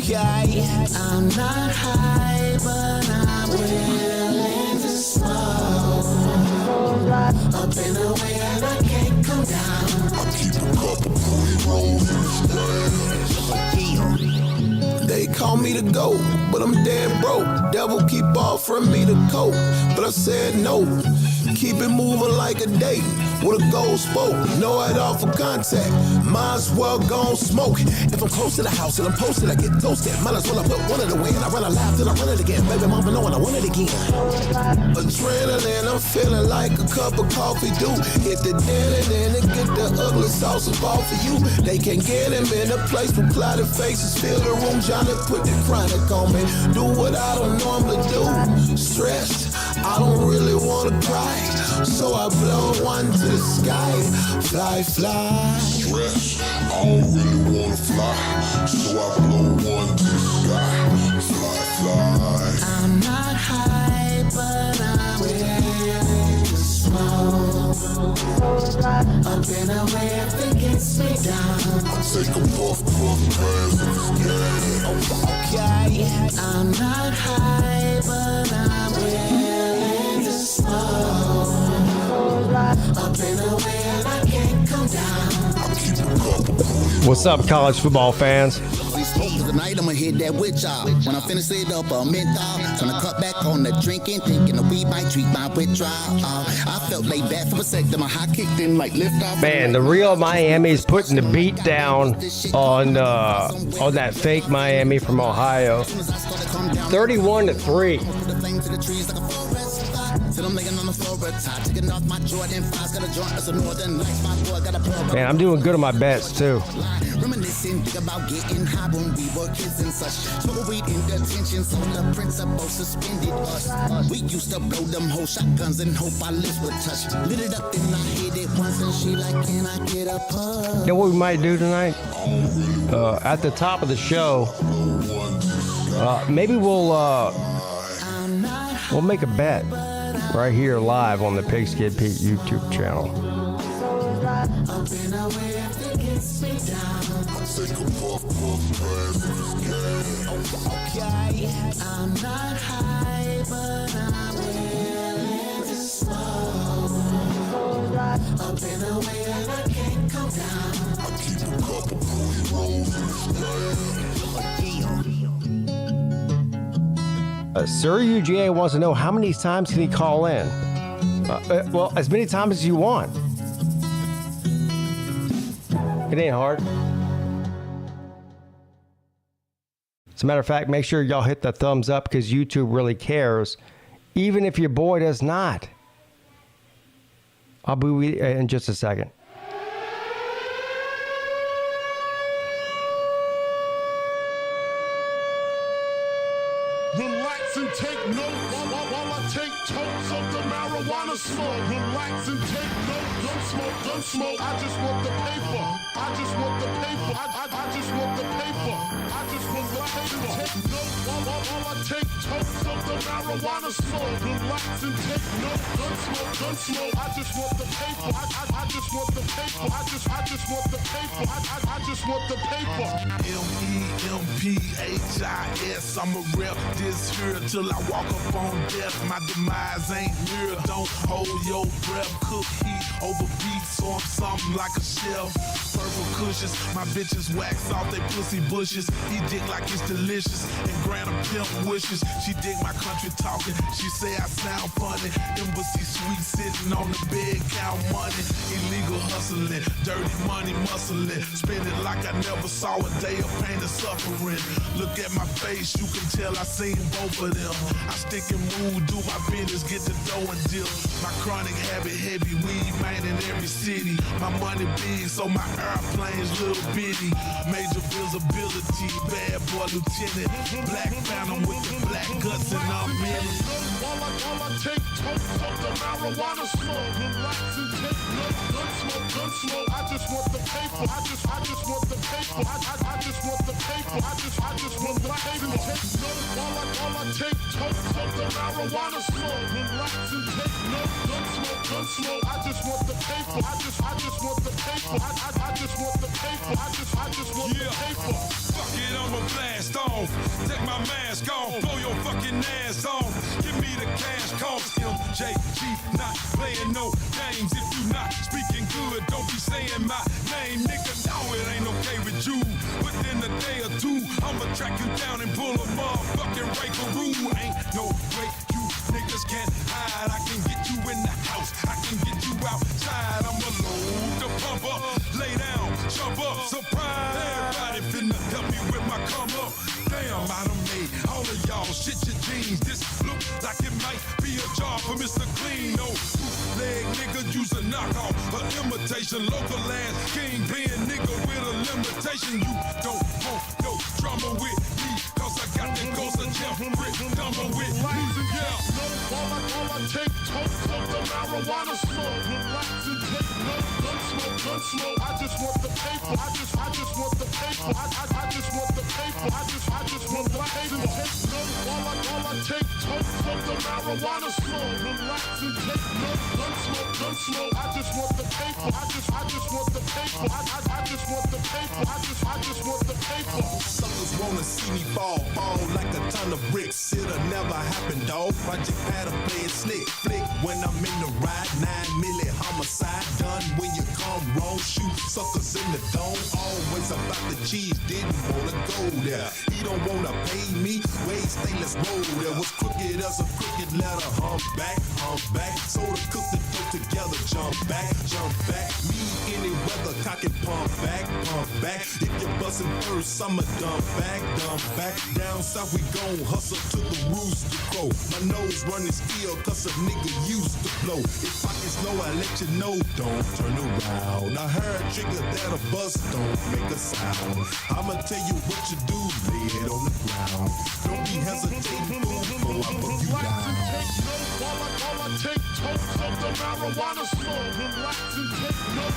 Okay, I'm not high, but I'm willing to smoke. Up in a way and I can't come down. I keep a couple pre-rolls in the stand. They call me the GOAT, but I'm damn broke. Devil keep offering me the coat, but I said no. Keep it moving like a date with a gold spoke. No head off for contact. Might as well go and smoke. If I'm close to the house and I'm posted, I get toasted. Might as well I put one of the win. I run a lap, then I run it again. Baby mama knowing I want it again. Adrenaline, I'm feeling like a cup of coffee do. Hit the dead and then it get the ugly sauce of all for you. They can't get him in a place with clouded faces. Fill the room, Johnny put the chronic on me. Do what I don't normally do. Stressed, I don't really wanna cry. So I blow one to the sky. Fly, fly. Stress, I don't really wanna fly. So I blow one to the sky. Fly, fly. I'm not high, but I'm willing to smoke. Up in a way if it gets me down. I take a puff, pass in the scan. Okay, I'm not high, but I'm willing to smoke. Up in a way and I can't come down. What's up, college football fans? Tonight I'ma hit that with y'all. When I finish it up, a menthol. Gonna cut back on the drinking, thinking the weed might treat my withdrawal. I felt laid back for a sec, then my high kicked in like lift off. Man, the real Miami's putting the beat down on that fake Miami from Ohio. 31-3. Man, I'm doing good on my bets too. Reminiscing, think about getting high when we were kids and such. Smoke weed in detention, so the principal suspended us. We used to blow them whole shotguns and hope our lips would touch. Lit it up and I hit it once and she like, can I get a puff? You know what we might do tonight? At the top of the show, maybe we'll make a bet right here live on the PigskinPeete YouTube channel. Okay, I'm not high, but I'm willing to smoke. Up in a way and I can't come down. I keep a couple pre-rolls in the stand. Sir UGA wants to know how many times can he call in? Well, as many times as you want. It ain't hard. As a matter of fact, make sure y'all hit the thumbs up because YouTube really cares, even if your boy does not. I'll be with you in just a second. Relax and take notes while I take totes of the marijuana smoke. Relax and take notes. Don't smoke. I just want the paper. I just want the paper. I just want the paper. I just want the paper. Take notes while I take totes of the marijuana smoke. Relax and take notes. Don't smoke. I just want the paper. I just want the paper. I just want the paper. I just want the paper. MEMPHIS. I'ma rep this here till I walk up on death. My demise ain't near. Don't hold your breath. Cook heat over beef, so I'm something like a chef. Purple cushions, my bitches wax off they pussy bushes. He dick like it's delicious and grant him pimp wishes. She dig my country talking. She say I sound funny. Embassy suite sitting on the bed, count money. Illegal hustling, dirty money muscling. Spend it like I never saw a day of pain and suffering. Look at my face, you can tell I seen both of them. I stick and move, do my business, get the dough and dip. My chronic habit heavy, weed man in every city. My money big, so my airplane's little bitty. Major visibility, bad boy lieutenant. Black phantom with the black guts and I'm in it. While I take totes of the marijuana smoke. Relax and take notes. Don't smoke. I just want the paper. I just want the paper. I just want the paper. I just want the paper. Take notes while I take toast of the marijuana smoke. Relax and take note. Gun smoke. I just want the paper. I just want the paper. I just want the paper. I just want the paper. Fuck it, I'ma blast off. Take my mask off. Blow your fucking ass off. Give me the cash cost. MJG, not playing no games. If you not speaking good, don't be saying my name, nigga. No, it ain't okay with you. Within a day or two, I'ma track you down and pull a motherfucking raperoo. Ain't no way you niggas can't hide. I can get you in the house. I can get you outside. I'ma load the pump up, lay down, jump up, surprise. Everybody finna help me with my come up. Damn, I done made all of y'all shit your jeans. This look like it might be a job for Mr. Clean. No bootleg nigga use a knockoff, a imitation, local ass kingpin nigga with a limitation. You don't want no drama with me, cause I got that ghost of Jeffrey Dahmer with me. Yeah. All I take toast of the marijuana smoke. Relax and take note. Gun smoke. I just want the paper. I just want the paper. I just want the paper. I just want the paper. Take note. All I take toast of the marijuana smoke. Relax and take note. Gun smoke. I just want the paper. I just want the paper. I just want the paper. I just want the paper. Suckers wanna see me fall like a ton of bricks. It'll never happen, dawg. Project Pattern playing slick, flick when I'm in the ride. 9 million homicide done when you come wrong. Shoot suckers in the dome. Always about the cheese, didn't wanna go there. He don't wanna pay me. Wait, stay, let's roll there. Was crooked as a crooked letter. Hump back. So to cook the dough together. Jump back. Me any weather, cock and pump back. If you're busting first, I'ma dump back. Down south we gon' hustle to the rooster crow. My nose running still, cause a nigga used to blow. If pockets low, I let you know, don't turn around. I heard trigger that a bus don't make a sound. I'ma tell you what you do, lay it on the ground. Don't be hesitating, fool, before I put you down. All I take toast of the marijuana smoke. Relax and take note.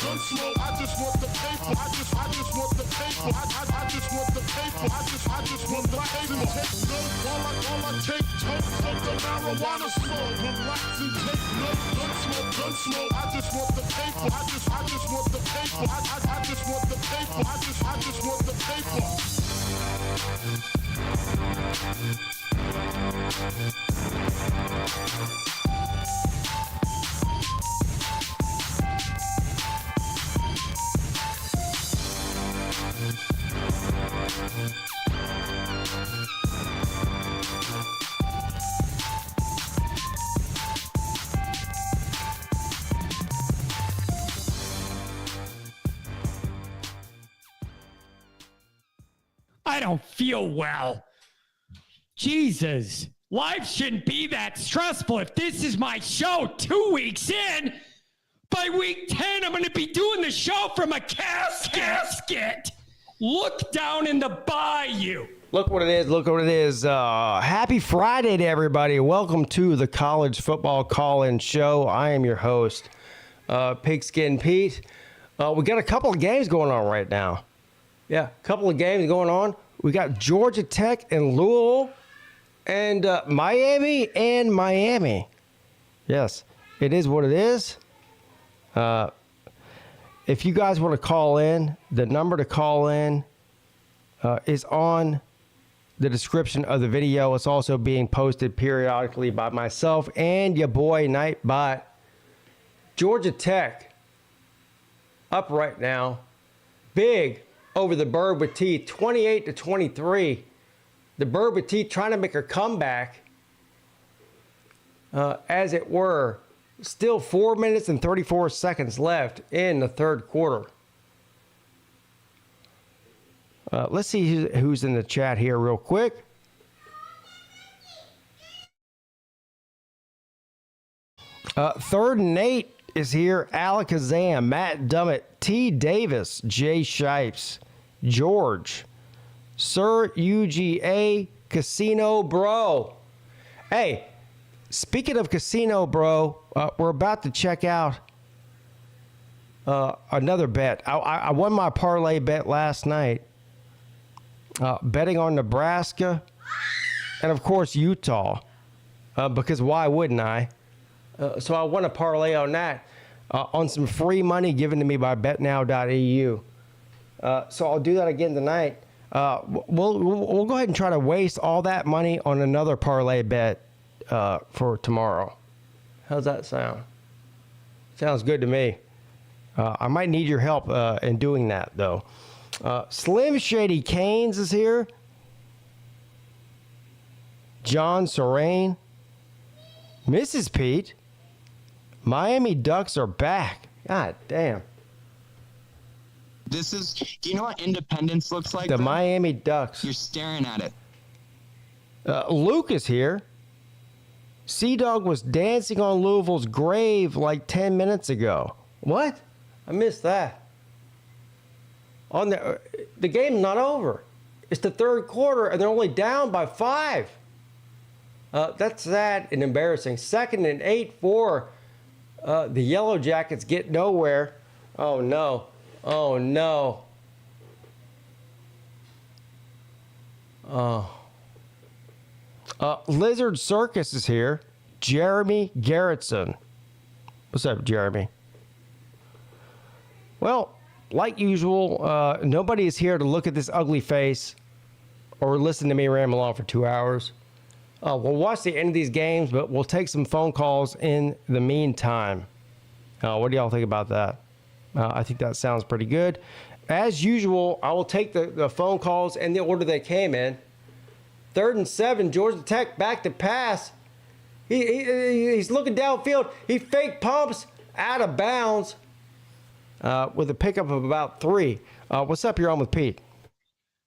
Gun smoke. I just want the paper. I just want the paper. I just want the paper. I just want the paper. Take note. All I take toast of the marijuana smoke. Relax and take note. Gun smoke. I just want the paper. I just want the paper. I just want the paper. I just want the paper. I don't feel well. Jesus, life shouldn't be that stressful. If this is my show 2 weeks in, by week 10, I'm going to be doing the show from a casket. Look down in the bayou. Look what it is. Happy Friday to everybody. Welcome to the College Football Call-In Show. I am your host, PigskinPeete. We got a couple of games going on right now. Yeah, a couple of games going on. We got Georgia Tech and Louisville and Miami and Miami. Yes, it is what it is. If you guys want to call in, the number to call in is on the description of the video. It's also being posted periodically by myself and your boy Nightbot. Georgia Tech up right now. Big over the Bird with Teeth, 28-23. The Bird with Teeth trying to make a comeback, as it were. Still 4 minutes and 34 seconds left in the third quarter. Let's see who's in the chat here real quick. Third and 8 is here. Alakazam, Matt Dummett, T. Davis, Jay Shipes, George, Sir UGA, Casino Bro. Hey, speaking of Casino Bro, we're about to check out another bet. I won my parlay bet last night, betting on Nebraska and of course Utah, because why wouldn't I? So I want to parlay on that, on some free money given to me by BetNow.eu. So I'll do that again tonight. We'll go ahead and try to waste all that money on another parlay bet for tomorrow. How's that sound? Sounds good to me. I might need your help in doing that, though. Slim Shady Canes is here. John Serene. Mrs. Pete. Miami Ducks are back. God damn. This is, do you know what independence looks like? The Ben? Miami Ducks. You're staring at it. Luke is here. Sea-Dog was dancing on Louisville's grave like 10 minutes ago. What? I missed that. On the game's not over. It's the third quarter, and they're only down by 5. That's sad and embarrassing. 2nd and 8 for the Yellow Jackets get nowhere. Oh, no. Oh, no. Oh. Lizard Circus is here. Jeremy Garrettson. What's up, Jeremy? Well, like usual, nobody is here to look at this ugly face or listen to me ramble on for 2 hours. We'll watch the end of these games, but we'll take some phone calls in the meantime. What do y'all think about that? I think that sounds pretty good. As usual, I will take the phone calls in the order they came in. 3rd and 7, Georgia Tech back to pass. He's looking downfield. He fake pumps out of bounds with a pickup of about 3. What's up? You're on with Pete.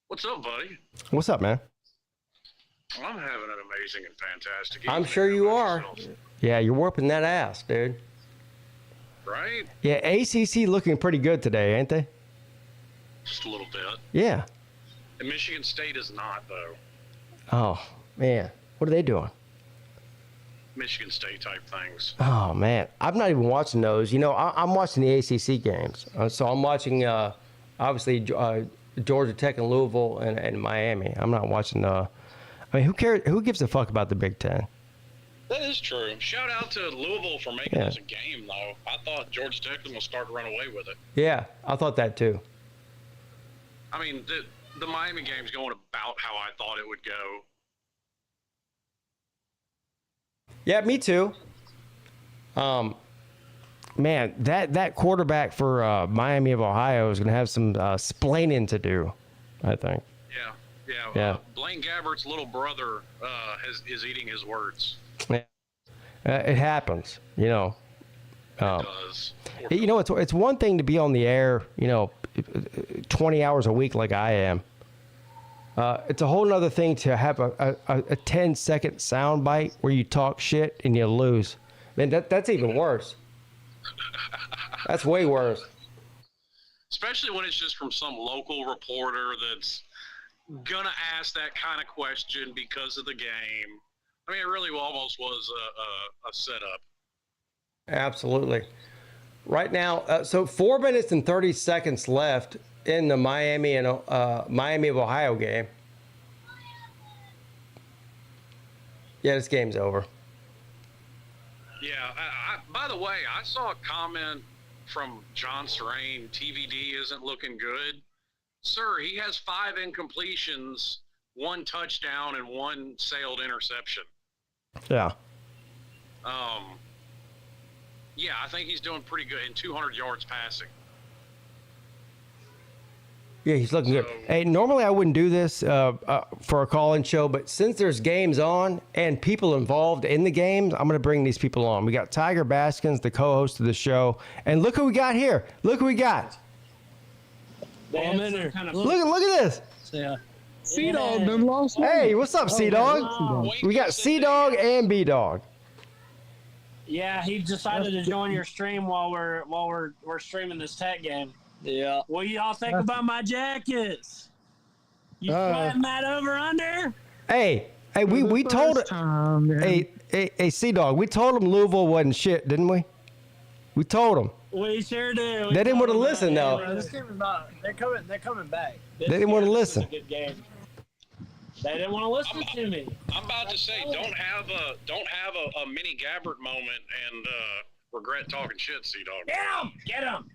What's up, buddy? What's up, man? I'm having an amazing and fantastic I'm evening. sure you How about are. yourselves? Yeah, you're whooping that ass, dude. Right? Yeah, ACC looking pretty good today, ain't they? Just a little bit. Yeah. And Michigan State is not, though. Oh, man. What are they doing? Michigan State type things. Oh, man. I'm not even watching those. You know, I'm watching the ACC games. So I'm watching, obviously, Georgia Tech and Louisville and Miami. I'm not watching I mean, who cares? Who gives a fuck about the Big Ten? That is true. Shout out to Louisville for making this a game, though. I thought Georgia Tech was going to start to run away with it. Yeah, I thought that too. I mean, the Miami game's going about how I thought it would go. Yeah, me too. Man, that quarterback for Miami of Ohio is going to have some splaining to do, I think. Yeah. Blaine Gabbert's little brother is eating his words. Yeah. It happens, you know. It does. You know, it's one thing to be on the air, 20 hours a week like I am. It's a whole nother thing to have a 10-second sound bite where you talk shit and you lose. Man, that's even worse. That's way worse. Especially when it's just from some local reporter that's gonna ask that kind of question because of the game. I mean, it really almost was a setup. Absolutely. Right now, so 4 minutes and 30 seconds left in the Miami of Ohio game. Yeah, this game's over. Yeah. By the way, I saw a comment from John Serene. TVD isn't looking good. Sir, he has 5 incompletions, 1 touchdown, and 1 sailed interception. Yeah. Yeah, I think he's doing pretty good in 200 yards passing. Yeah, he's looking good. Hey, normally I wouldn't do this for a call-in show, but since there's games on and people involved in the games, I'm going to bring these people on. We got Tiger Baskins, the co-host of the show, and look who we got here. Look who we got. I'm in there. Look at this. Yeah. C-Dog done lost. Hey, what's up, C-Dog? We got C-Dog and B-Dog. Yeah, he decided to join your stream while we're streaming this tech game. Yeah. What do y'all think about my jackets? You sweating that over under? Hey, we told it. Hey, C-Dog, we told him Louisville wasn't shit, didn't we? We told them. We sure do. They didn't want to listen, though. This game is not. They're coming back. They didn't want to listen. Good game. They didn't want to listen to me. I'm about to say, don't have a mini Gabbert moment and regret talking shit, C-Dog. Get him!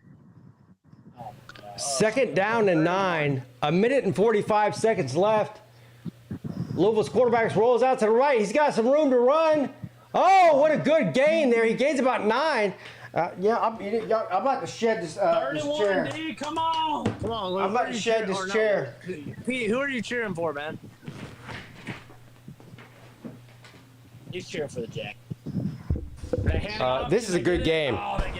Second down and 9. 1:45 seconds left. Louisville's quarterback rolls out to the right. He's got some room to run. Oh, what a good gain there. He gains about 9. I'm about to shed this chair. D, come on. I'm about to shed this chair. Pete, who are you cheering for, man? He's cheering for the Jack. This is a good game. I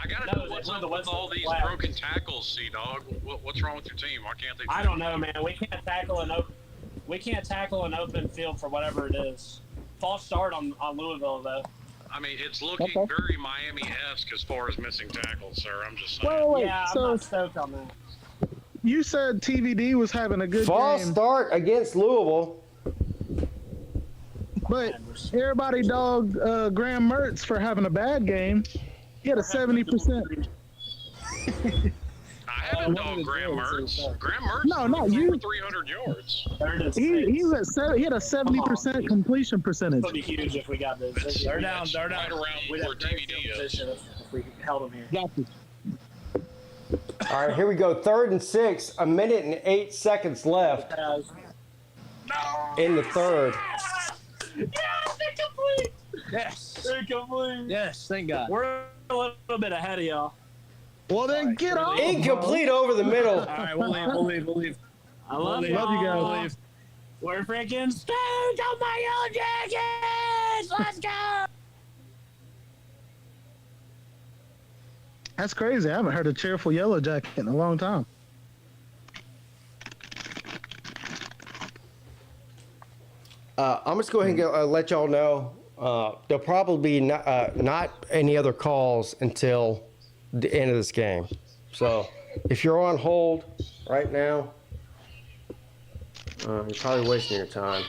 gotta know what's up with all these broken tackles, C-Dog. What's wrong with your team? Why can't they? I don't know, man. We can't tackle an open field for whatever it is. False start on Louisville, though. I mean, it's looking very Miami-esque as far as missing tackles, sir. I'm just saying. Wait, I'm not stoked on that. You said TVD was having a good False game. start against Louisville. But everybody dogged Graham Mertz for having a bad game. He had a 70%. I haven't dogged Graham Mertz. Graham Mertz No, not you. over 300 yards. He had a 70% completion percentage. It would be huge if we got this. They're down. Right around We'd where have great TVD field is. position if we held them here. Got you. All right, here we go. 3rd and 6. 1:08 seconds left in the third. Yes, they're complete. Yes, thank God. We're a little bit ahead of y'all. Well, then get off. Incomplete over the middle. All right, we'll leave. I love you guys. We're freaking stoked on my yellow jackets. Let's go. That's crazy. I haven't heard a cheerful Yellow Jacket in a long time. I'm just going to go ahead and let y'all know there'll probably be not any other calls until the end of this game. So if you're on hold right now, you're probably wasting your time.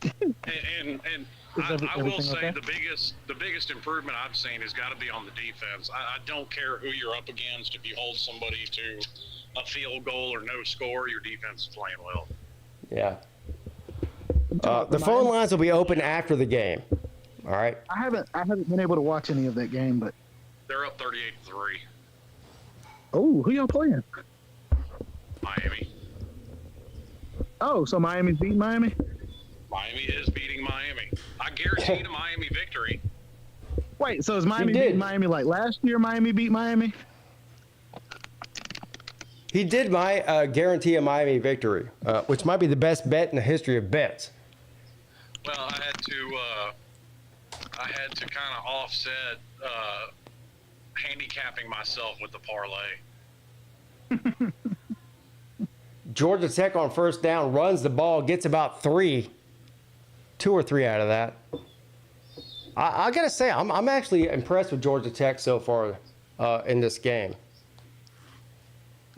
And I will say the biggest improvement I've seen has got to be on the defense. I don't care who you're up against. If you hold somebody to a field goal or no score, your defense is playing well. Yeah. The phone lines will be open after the game. All right. I haven't been able to watch any of that game, but They're up 38-3. oh, who y'all playing? Miami. Oh, so Miami's beating Miami? Miami is beating Miami. I guaranteed a Miami victory. Wait, so is Miami He did. beating Miami like last year Miami beat Miami? He did guarantee a Miami victory, which might be the best bet in the history of bets. Well, I had to kind of offset handicapping myself with the parlay. Georgia Tech on first down runs the ball, gets about 2 or 3 out of that. I gotta say, I'm actually impressed with Georgia Tech so far in this game.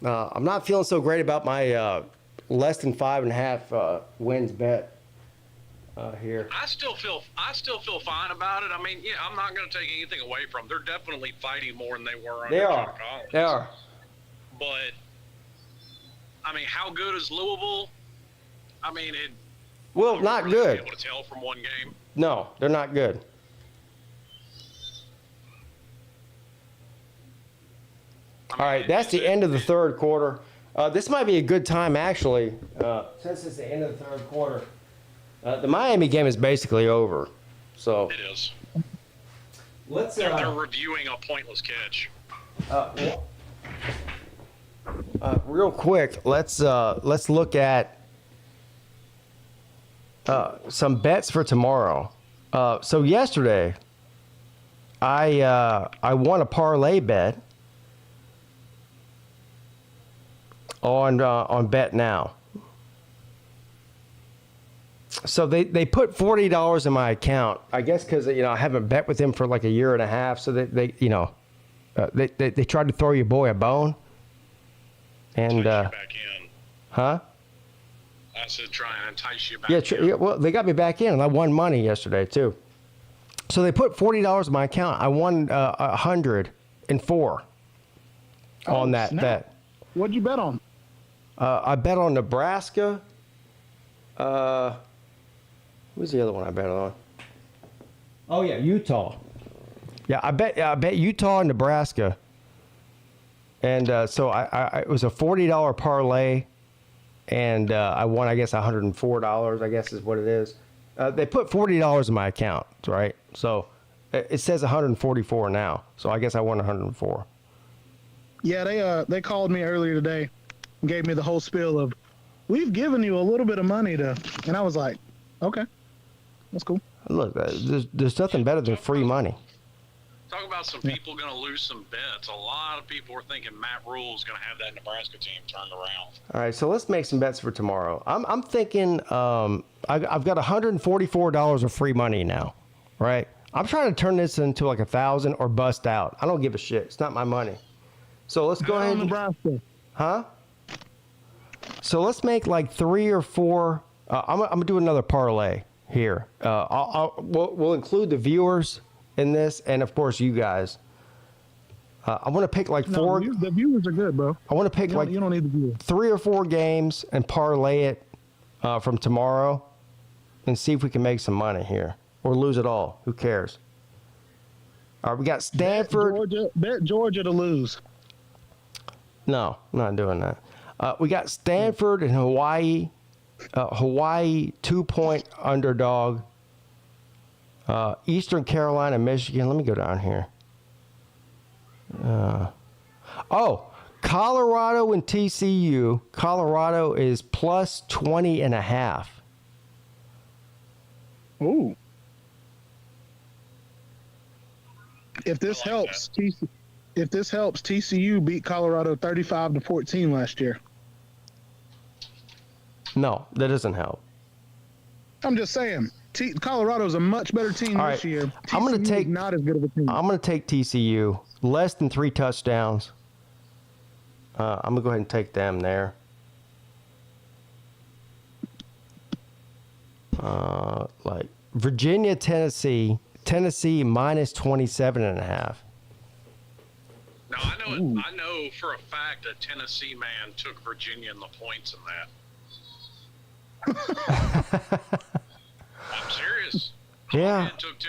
I'm not feeling so great about my less than 5.5 wins bet here. I still feel fine about it. I mean, yeah, I'm not going to take anything away from them. They're definitely fighting more than they were under Jim Collins. They are. But I mean, how good is Louisville? I mean, Not really good. Able to tell from one game. No, they're not good. All right, that's the end of the third quarter. This might be a good time, actually, since it's the end of the third quarter. The Miami game is basically over. So It is. let's. They're reviewing a pointless catch. Real quick, let's look at some bets for tomorrow. So yesterday, I won a parlay bet on Bet Now. So they put $40 in my account. I guess because I haven't bet with them for like a year and a half. So they tried to throw your boy a bone. And Back in. huh? I said try and entice you back Yeah, in. well, they got me back in, and I won money yesterday too. So they put $40 in my account. I won 104 on that snap. bet. What'd you bet on? I bet on Nebraska. Who's the other one I bet on? Oh yeah, Utah. Yeah, I bet Utah and Nebraska. And so I it was a $40 parlay, and I won, I guess, $104. I guess is what it is. They put $40 in my account, right? So it says 144 now. So I guess I won 104. Yeah, they called me earlier today and gave me the whole spiel of, we've given you a little bit of money to, and I was like, okay, that's cool. Look, there's nothing better than free money. Talk about some people going to lose some bets. A lot of people are thinking Matt Rule's going to have that Nebraska team turned around. All right, so let's make some bets for tomorrow. I'm thinking I've got $144 of free money now, right? I'm trying to turn this into like 1,000 or bust out. I don't give a shit. It's not my money. So let's go ahead. Nebraska. Huh? So let's make like 3 or 4. I'm gonna do another parlay here. We'll include the viewers in this, and of course you guys. I want to pick like 4. The viewers are good, bro. I want to pick you don't need the viewers. 3 or 4 games and parlay it from tomorrow, and see if we can make some money here or lose it all. Who cares? All right, we got Stanford. Bet Georgia to lose. No, I'm not doing that. We got Stanford and Hawaii. Hawaii 2-point underdog. Eastern Carolina, Michigan. Let me go down here. Colorado and TCU. Colorado is plus 20.5. Ooh. If this helps, TCU beat Colorado 35-14 last year. No, that doesn't help. I'm just saying, Colorado's a much better team All this right. year. I'm going to take not as good of a team. I'm going to take TCU less than 3 touchdowns. I'm going to go ahead and take them there. Like Virginia, Tennessee minus 27.5. Now I know for a fact a Tennessee man took Virginia in the points in that. I'm serious. Yeah. Took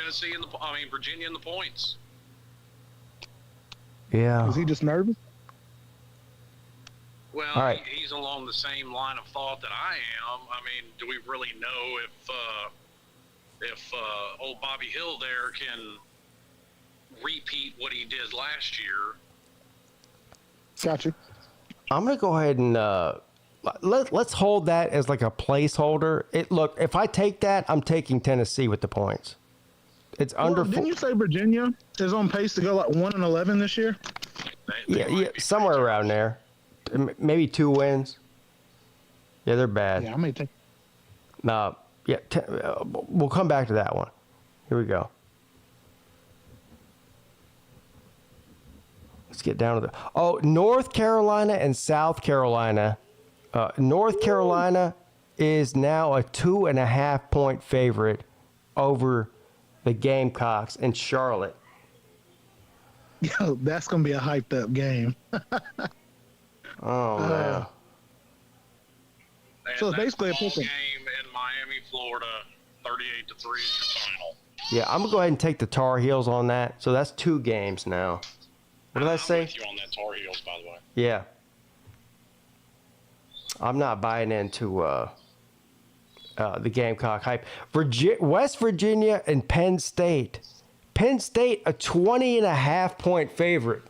Virginia in the points. Yeah. Is he just nervous? Well, all right. He's along the same line of thought that I am. I mean, do we really know if old Bobby Hill there can repeat what he did last year? Gotcha. I'm going to go ahead and let's hold that as like a placeholder. Look, if I take that, I'm taking Tennessee with the points. It's under. Didn't you say Virginia is on pace to go like 1-11 this year? Yeah, somewhere around there. Maybe 2 wins. Yeah, they're bad. Yeah, I may take. No, yeah, we'll come back to that one. Here we go. Let's get down to North Carolina and South Carolina. North Carolina is now a 2.5-point favorite over the Gamecocks in Charlotte. Yo, that's gonna be a hyped up game. Oh man! So it's basically a ball pick 'em. game in Miami, Florida, 38-3 is your final. Yeah, I'm gonna go ahead and take the Tar Heels on that. So that's 2 games now. What did I say? I'm with you on that Tar Heels, by the way. Yeah. I'm not buying into the Gamecock hype. West Virginia and Penn State. Penn State, a 20.5-point favorite.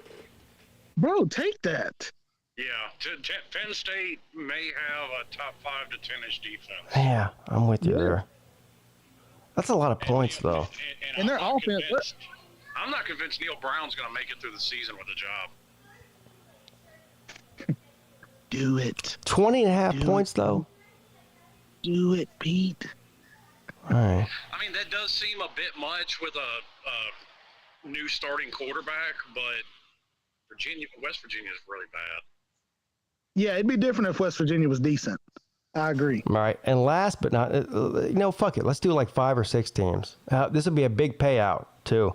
Bro, take that. Yeah, Penn State may have a top 5 to 10-ish defense. Yeah, I'm with you there. That's a lot of points, though. And their offense. I'm not convinced Neil Brown's going to make it through the season with a job. Do it. 20.5 points, though. Do it, Pete. All right. I mean, that does seem a bit much with a new starting quarterback, but West Virginia is really bad. Yeah, it'd be different if West Virginia was decent. I agree. All right. And last but not, fuck it. Let's do like 5 or 6 teams. This will be a big payout, too.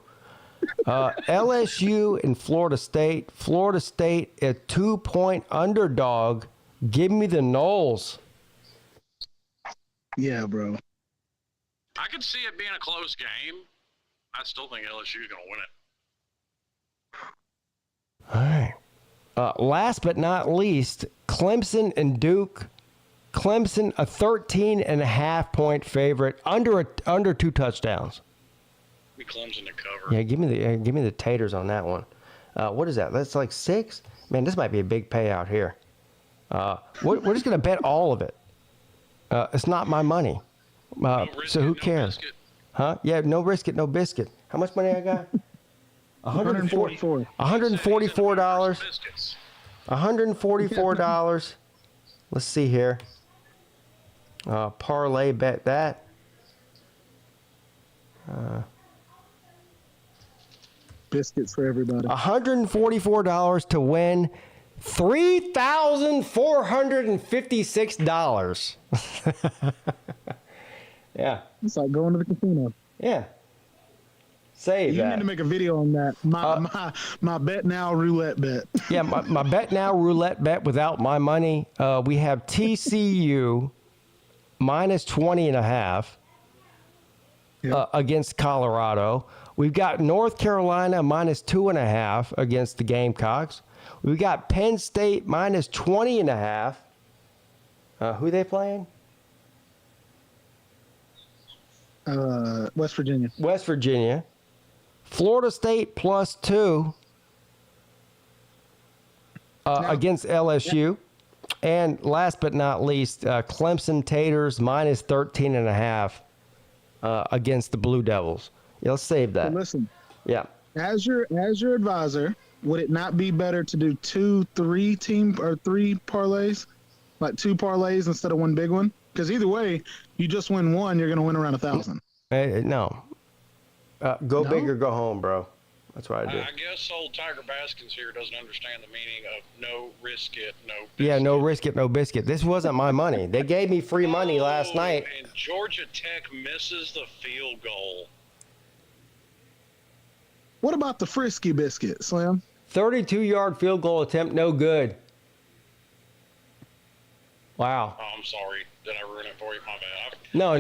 LSU and Florida State. Florida State, a 2-point underdog Give me the Noles. Yeah, bro. I could see it being a close game. I still think LSU is going to win it. All right. Last but not least, Clemson and Duke. Clemson, a 13.5-point favorite, under 2 touchdowns. Be Clemson to cover. Yeah, give me the taters on that one. What is that? That's like 6? Man, this might be a big payout here. We're just going to bet all of it. It's not my money. So who cares? Biscuit. Huh? Yeah, no risk it, no biscuit. How much money I got? $144. $144. Biscuits. $144. Let's see here. Parlay bet that. Biscuits for everybody. $144 to win $3,456. Yeah. It's like going to the casino. Yeah. Save You that. need to make a video on that. My bet now roulette bet. Yeah, my bet now roulette bet without my money. We have TCU minus 20.5 against Colorado. We've got North Carolina minus 2.5 against the Gamecocks. We've got Penn State minus 20.5. Who they playing? West Virginia. West Virginia. Florida State plus 2 against LSU. And last but not least, Clemson Taters minus 13.5 against the Blue Devils. Yeah, let's save that. So listen, Yeah. as your advisor, would it not be better to do 3 parlays, like 2 parlays instead of one big one? Because either way, you just win one, you're going to win around 1,000. No. Go No? big or go home, bro. That's what I do. I guess old Tiger Baskins here doesn't understand the meaning of no risk it, no biscuit. Yeah, no risk it, no biscuit. This wasn't my money. They gave me free money last night. And Georgia Tech misses the field goal. What about the frisky biscuit, Slim? 32-yard field goal attempt, no good. Wow. Oh, I'm sorry. Did I ruin it for you? My bad. No,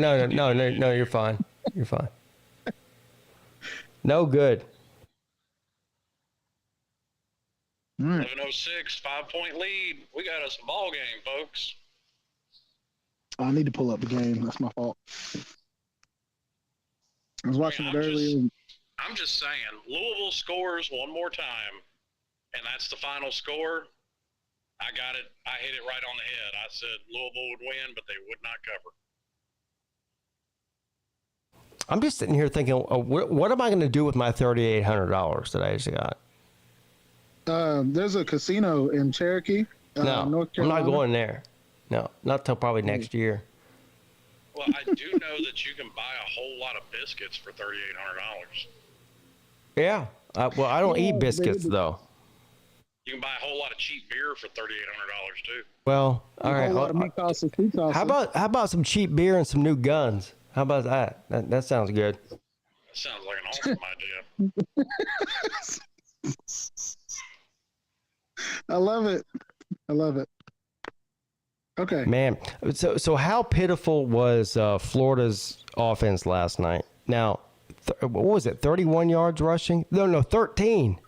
you're fine. You're fine. No good. 11:06, 5-point lead. We got us a ball game, folks. I need to pull up the game. That's my fault. I was watching it earlier. I'm just saying, Louisville scores one more time, and that's the final score. I got it. I hit it right on the head. I said Louisville would win, but they would not cover. I'm just sitting here thinking, what am I going to do with my $3,800 that I just got? There's a casino in Cherokee, No, North I'm Carolina. not going there. No, not till probably next year. Well, I do know that you can buy a whole lot of biscuits for $3,800. Yeah. Well, I don't eat biscuits, though. You can buy a whole lot of cheap beer for $3,800 too. Well, all right. A lot of meat sauce and sweet sauce. How about some cheap beer and some new guns? How about that? That sounds good. That sounds like an awesome idea. I love it. I love it. Okay. Man, so how pitiful was Florida's offense last night? Now, what was it? 31 yards rushing? No, 13.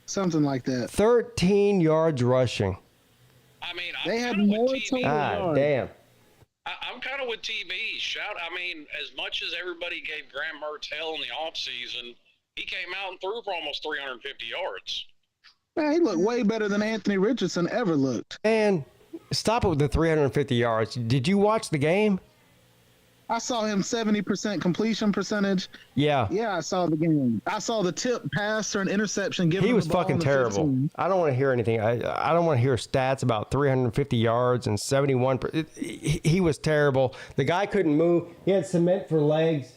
Something like that. 13 yards rushing. I mean, They I'm had kinda more with TB. total yards. Damn. I'm kind of with TB. I mean, as much as everybody gave Graham Mertz hell in the offseason, he came out and threw for almost 350 yards. Man, he looked way better than Anthony Richardson ever looked. And stop it with the 350 yards. Did you watch the game? I saw him 70% completion percentage. Yeah. Yeah, I saw the game. I saw the tip pass or an interception. He was fucking terrible. I don't want to hear anything. I don't want to hear stats about 350 yards and 71. He was terrible. The guy couldn't move. He had cement for legs.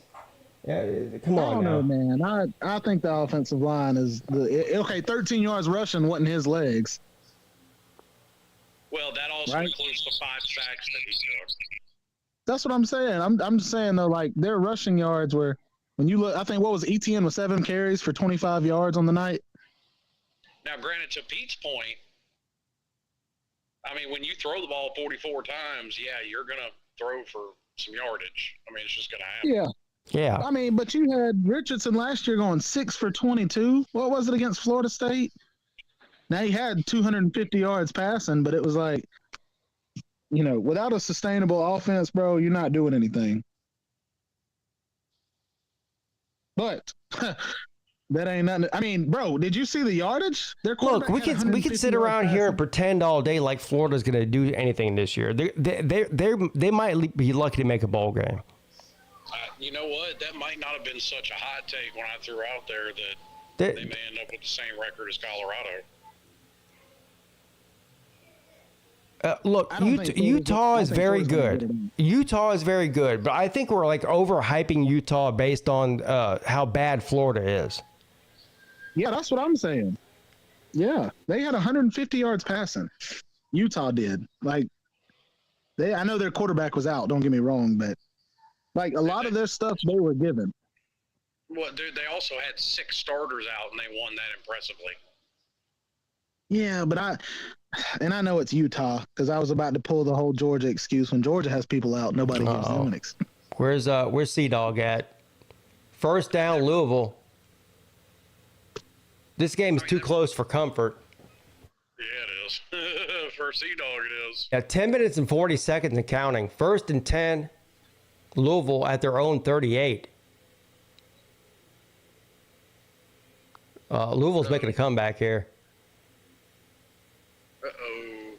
Yeah, come I on don't now. know, man. I think the offensive line is okay. 13 yards rushing wasn't his legs. Well, that also Right. includes the 5 sacks that he took. That's what I'm saying. I'm just saying though, like their rushing yards were when you look. I think what was ETN with 7 carries for 25 yards on the night. Now, granted, to Pete's point, I mean, when you throw the ball 44 times, yeah, you're going to throw for some yardage. I mean, it's just going to happen. Yeah. Yeah. I mean, but you had Richardson last year going 6 for 22. What was it against Florida State? Now he had 250 yards passing, but it was like, you know, without a sustainable offense, bro, you're not doing anything. But that ain't nothing. I mean, bro, did you see the yardage? Look, we can sit around here and pretend all day like Florida's going to do anything this year. They might be lucky to make a bowl game. You know what? That might not have been such a hot take when I threw out there that they may end up with the same record as Colorado. Look, Utah is very good. Utah is very good, but I think we're like overhyping Utah based on how bad Florida is. Yeah, that's what I'm saying. Yeah, they had 150 yards passing. Utah did. Like, I know their quarterback was out. Don't get me wrong, but like a lot of their stuff they were given. Well, dude, they also had 6 starters out, and they won that impressively. Yeah, but I know it's Utah because I was about to pull the whole Georgia excuse. When Georgia has people out, nobody gives them an excuse. Where's Sea-Dog at? First down, Louisville. This game is too close for comfort. Yeah, it is. For Sea-Dog, it is. Yeah, 10 minutes and 40 seconds and counting. First and 10, Louisville at their own 38. Louisville's making a comeback here. Uh-oh.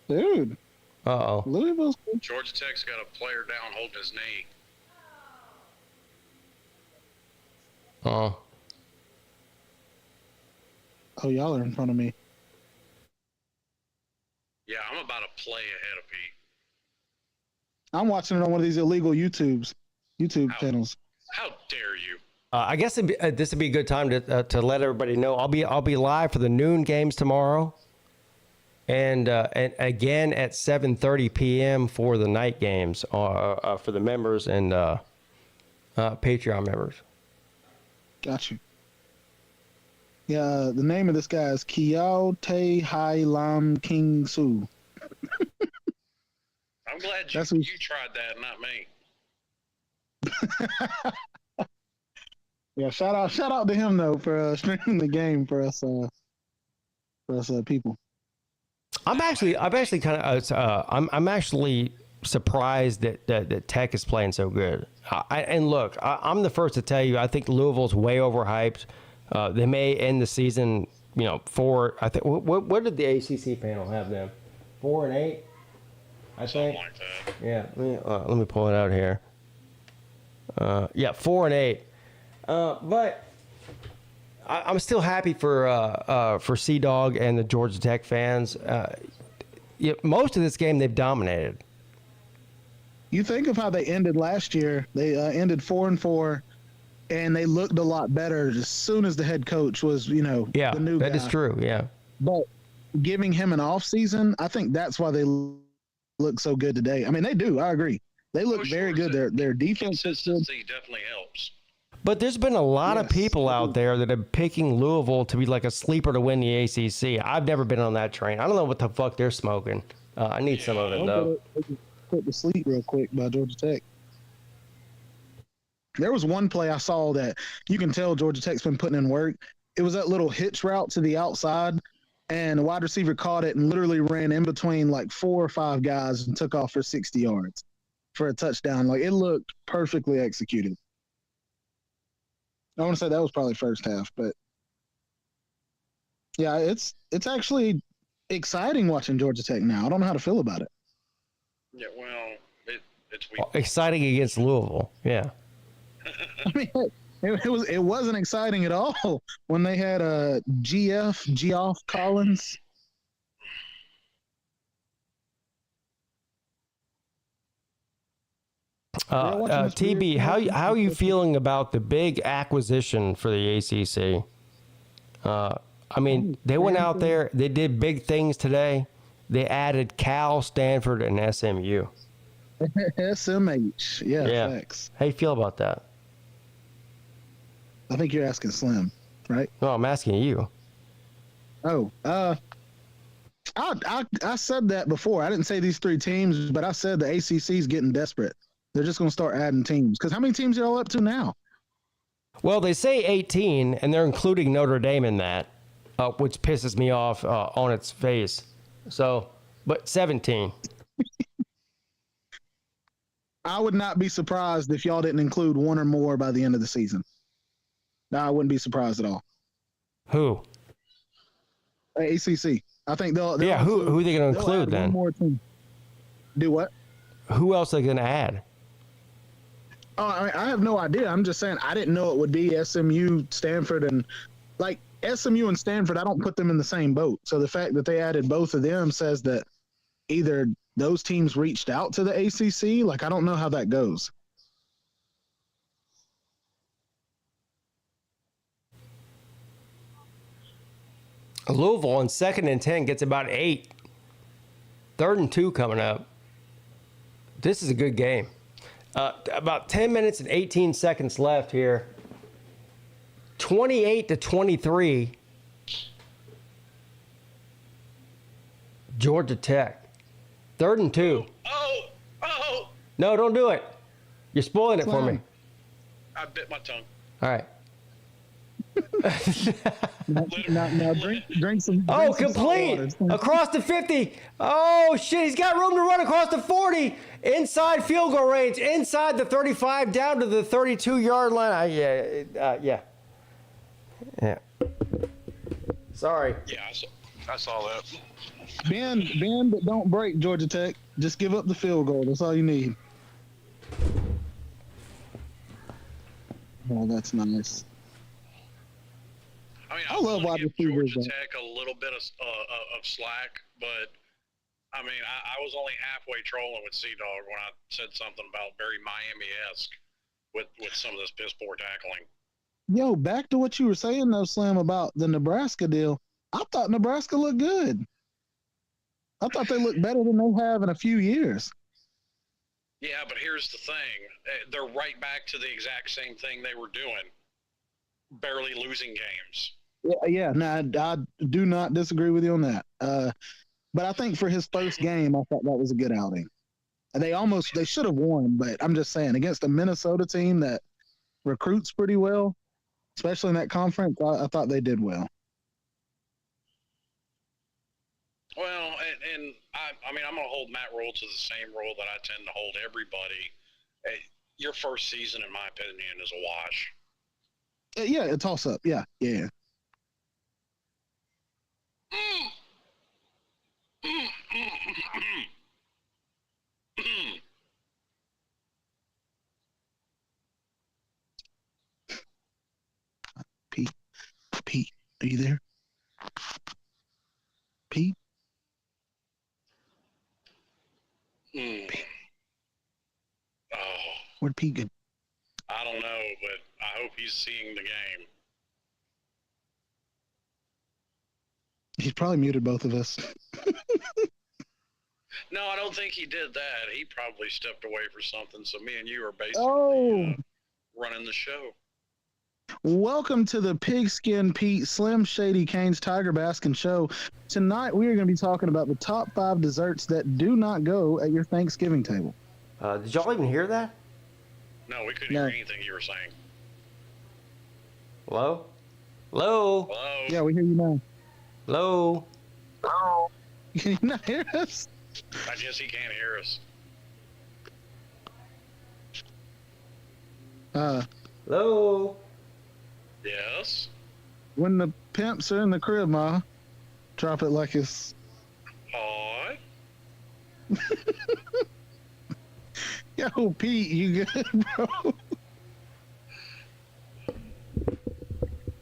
Dude. Uh-oh. Louisville's Georgia Tech's got a player down holding his knee. Oh, y'all are in front of me. Yeah, I'm about to play ahead of Pete. I'm watching it on one of these illegal YouTube channels. How dare you? I guess this would be a good time to let everybody know. I'll be live for the noon games tomorrow, and again at 7:30 p.m. for the night games for the members and Patreon members. Got you. Yeah, the name of this guy is Kiao Te Hai Lam King Su. I'm glad you tried that, not me. Yeah, shout out to him though for streaming the game for us people. I'm actually kind of I'm actually surprised that Tech is playing so good. I'm the first to tell you I think Louisville's way overhyped. They may end the season, 4. I think. What did the ACC panel have them? 4-8. I think. Something like that. Yeah. Let me pull it out here. 4-8. But I'm still happy for Sea-Dog and the Georgia Tech fans. Most of this game they've dominated. You think of how they ended last year. They ended 4-4. And they looked a lot better as soon as the head coach was, the new guy. That is true, yeah. But giving him an off season, I think that's why they look so good today. I mean, they do. I agree. They look very good. Their defense consistency definitely helps. But there's been a lot of people out there that are picking Louisville to be like a sleeper to win the ACC. I've never been on that train. I don't know what the fuck they're smoking. I need some of it, though. Put to sleep real quick by Georgia Tech. There was one play I saw that you can tell Georgia Tech's been putting in work. It was that little hitch route to the outside, and the wide receiver caught it and literally ran in between like 4 or 5 guys and took off for 60 yards for a touchdown. Like, it looked perfectly executed. I want to say that was probably first half, but yeah, it's actually exciting watching Georgia Tech now. I don't know how to feel about it. Yeah, well, it's weak. Exciting against Louisville, yeah. I mean, it wasn't exciting at all when they had Geoff Collins. TB, how are you feeling about the big acquisition for the ACC? I mean, they went out there, they did big things today. They added Cal, Stanford, and SMU. SMH, yeah. Thanks. How you feel about that? I think you're asking Slim, right? No, I'm asking you. Oh, I said that before. I didn't say these 3 teams, but I said the ACC is getting desperate. They're just going to start adding teams. Because how many teams are y'all up to now? Well, they say 18, and they're including Notre Dame in that, which pisses me off on its face. So, but 17. I would not be surprised if y'all didn't include 1 or more by the end of the season. No, I wouldn't be surprised at all. Who? ACC. I think they'll Yeah, who are they going to include then? One more team. Do what? Who else are they going to add? Oh, I have no idea. I'm just saying I didn't know it would be SMU, Stanford, and like SMU and Stanford. I don't put them in the same boat. So the fact that they added both of them says that either those teams reached out to the ACC. Like I don't know how that goes. Louisville on 2nd and 10 gets about 8. 3rd and 2 coming up. This is a good game. About 10 minutes and 18 seconds left here. 28-23. Georgia Tech. 3rd and 2. Oh! No, don't do it. You're spoiling it for me. I bit my tongue. All right. Now drink some. Oh, drink some complete! salt water. Across the 50. Oh, shit. He's got room to run across the 40. Inside field goal range. Inside the 35, down to the 32-yard line. Yeah. Sorry. Yeah, I saw that. Bend, but don't break, Georgia Tech. Just give up the field goal. That's all you need. Oh, that's nice. I mean, I love wide give receivers, Georgia though. Tech a little bit of slack, but I mean, I was only halfway trolling with Sea-Dog when I said something about very Miami-esque with some of this piss poor tackling. Yo, back to what you were saying though, Slim, about the Nebraska deal. I thought Nebraska looked good. I thought they looked better than they have in a few years. Yeah, but here's the thing. They're right back to the exact same thing they were doing. Barely losing games. Yeah, no, I do not disagree with you on that. But I think for his first game, I thought that was a good outing. They should have won, but I'm just saying, against a Minnesota team that recruits pretty well, especially in that conference, I thought they did well. Well, and I mean, I'm going to hold Matt Rule to the same rule that I tend to hold everybody. Your first season, in my opinion, is a wash. Yeah, a toss-up. Yeah. Pete, are you there? Pete? Pete. Oh. Where'd Pete go? I don't know, but I hope he's seeing the game. He's probably muted both of us. No, I don't think he did that. He probably stepped away for something, so me and you are basically running the show. Welcome to the PigskinPeete Slim Shady Canes Tiger Baskin Show. Tonight we are going to be talking about the top 5 desserts that do not go at your Thanksgiving table. Did y'all even hear that? No, we couldn't hear anything you were saying. Hello? Hello? Hello? Yeah, we hear you now. Hello? Hello? Can you not hear us? I guess he can't hear us. Hello? Yes? When the pimps are in the crib, Ma, drop it like it's... Hi? Yo, Pete, you good, bro?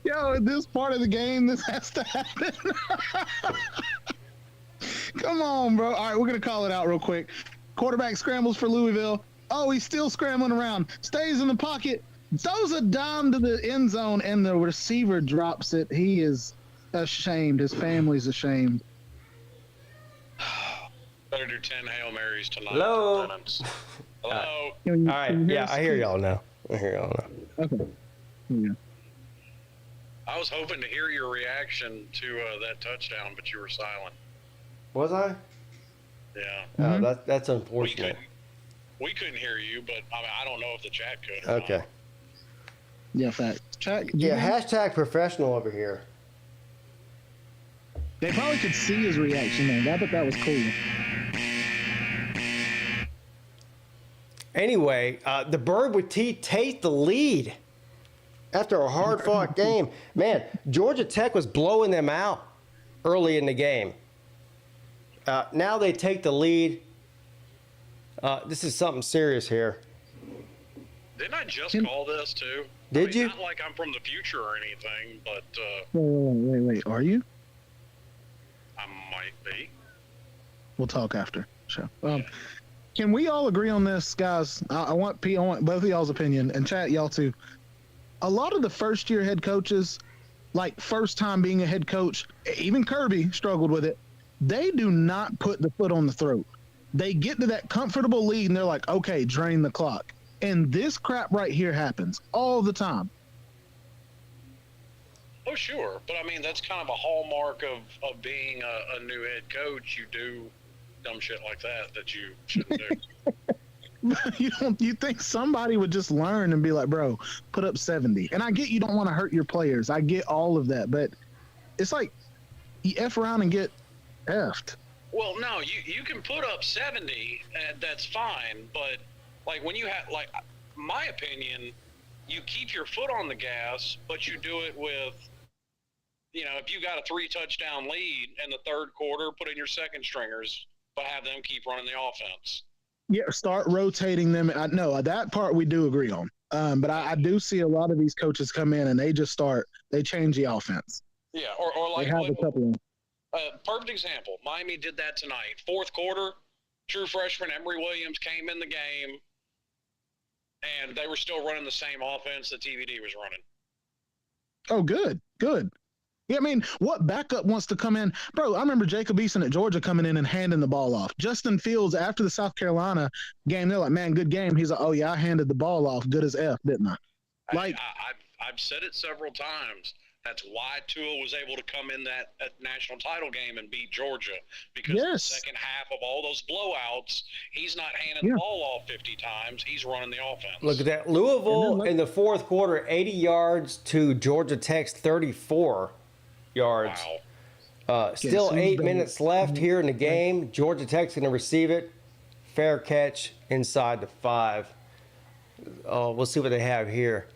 Yo, in this part of the game, this has to happen. Come on, bro. All right, we're going to call it out real quick. Quarterback scrambles for Louisville. Oh, he's still scrambling around. Stays in the pocket. Throws a dime to the end zone, and the receiver drops it. He is ashamed. His family's ashamed. Better do 10 Hail Marys tonight. Hello? Hello? All right. Yeah, I hear y'all now. Okay. Yeah. I was hoping to hear your reaction to that touchdown, but you were silent. Was I? Yeah. That's unfortunate. We couldn't hear you, but I mean, I don't know if the chat could. Okay. Yeah, fact. Chat. Yeah, hashtag professional over here. They probably could see his reaction, man. I thought that was cool. Anyway, the Bird with teeth take the lead after a hard-fought game. Man, Georgia Tech was blowing them out early in the game. Now they take the lead. This is something serious here. Didn't I just call this too? Did you? Not like I'm from the future or anything, but Wait. Are you? I might be. We'll talk after. Sure. Can we all agree on this, guys? I want both of y'all's opinion, and chat y'all too. A lot of the first-year head coaches, like first time being a head coach, even Kirby struggled with it. They do not put the foot on the throat. They get to that comfortable lead, and they're like, okay, drain the clock. And this crap right here happens all the time. Oh, sure. But, I mean, that's kind of a hallmark of being a new head coach. You do dumb shit like that you shouldn't do. You think somebody would just learn and be like, bro, put up 70. And I get you don't want to hurt your players. I get all of that. But it's like you F around and get F'd. Well, no, you can put up 70, and that's fine. But, like, when you have, like, my opinion, you keep your foot on the gas, but you do it with, you know, if you got a 3-touchdown lead in the third quarter, put in your second stringers, but have them keep running the offense. Yeah, start rotating them. I know that part we do agree on. But I do see a lot of these coaches come in and they just they change the offense. Yeah, or like, they have a couple of perfect example. Maimi did that tonight. Fourth quarter, true freshman Emory Williams came in the game, and they were still running the same offense that TVD was running. Oh, good. Yeah, I mean, what backup wants to come in? Bro, I remember Jacob Eason at Georgia coming in and handing the ball off. Justin Fields, after the South Carolina game, they're like, man, good game. He's like, oh, yeah, I handed the ball off good as F, didn't I? Like, I've said it several times. That's why Tua was able to come in that national title game and beat Georgia, because in the second half of all those blowouts, he's not handing the ball off 50 times. He's running the offense. Look at that. Louisville in the fourth quarter, 80 yards to Georgia Tech's 34 yards. Wow. Still 8 minutes left here in the game. Georgia Tech's going to receive it. Fair catch inside the 5. We'll see what they have here.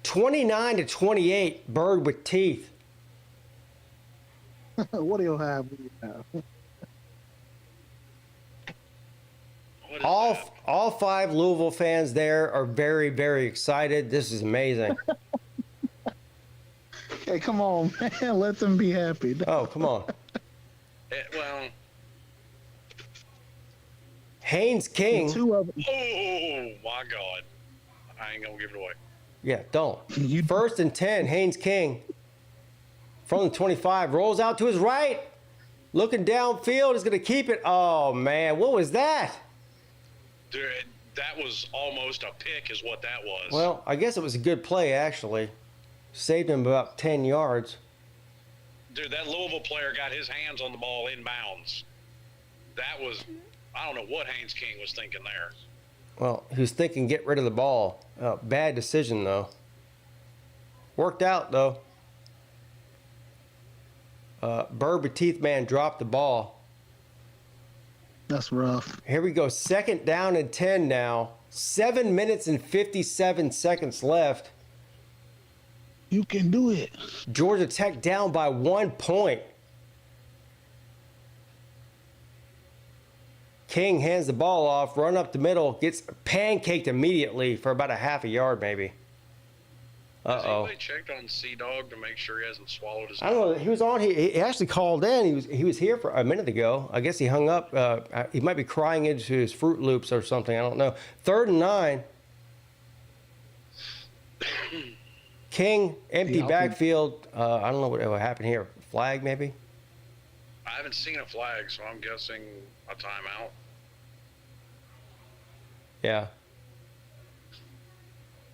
29-28, Bird with teeth. What do you have? All 5 Louisville fans there are very, very excited. This is amazing. Hey, come on, man. Let them be happy. Oh, come on. Well, Haynes King. oh, my God. I ain't going to give it away. Yeah, don't. First and 10, Haynes King from the 25, rolls out to his right, looking downfield, is going to keep it. Oh, man, what was that? Dude, that was almost a pick is what that was. Well, I guess it was a good play, actually. Saved him about 10 yards. Dude, that Louisville player got his hands on the ball inbounds. That was, I don't know what Haynes King was thinking there. Well, he was thinking get rid of the ball. Bad decision, though. Worked out, though. Bird with teeth man dropped the ball. That's rough. Here we go. Second down and 10 now. 7 minutes and 57 seconds left. You can do it. Georgia Tech down by 1 point. King hands the ball off, run up the middle, gets pancaked immediately for about a half a yard, maybe. Has anybody checked on Sea-Dog to make sure he hasn't swallowed his I don't know. He was on. He actually called in. He was here for a minute ago. I guess he hung up. He might be crying into his Fruit Loops or something. I don't know. 3rd and 9. King, empty backfield. I don't know what happened here. Flag, maybe? I haven't seen a flag, so I'm guessing a timeout. Yeah.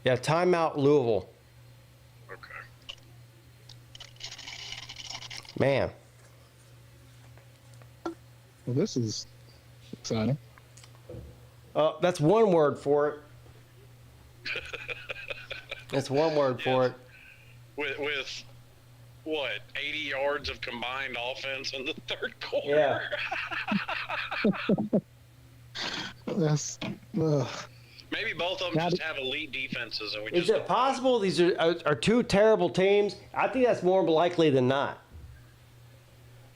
Yeah, timeout Louisville. Okay. Man. Well, this is exciting. That's one word for it. That's one word for it. With what, 80 yards of combined offense in the third quarter? Yeah. That's. Maybe both of them just have elite defenses, and we Is just it possible these are two terrible teams? I think that's more likely than not.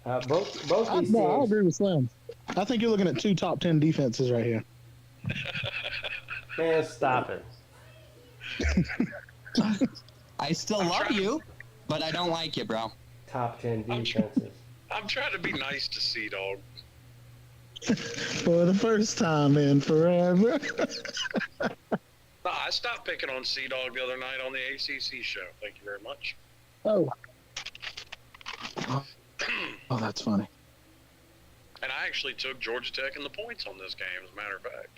Both these No, I teams. agree with Slim. I think you're looking at two top 10 defenses right here. Man, stop it. I still love you, but I don't like you, bro. Top 10 defenses. I'm trying to be nice to Sea Dog. For the first time in forever. No, I stopped picking on Sea Dog the other night on the ACC show. Thank you very much. Oh. Oh, that's funny. And I actually took Georgia Tech in the points on this game, as a matter of fact.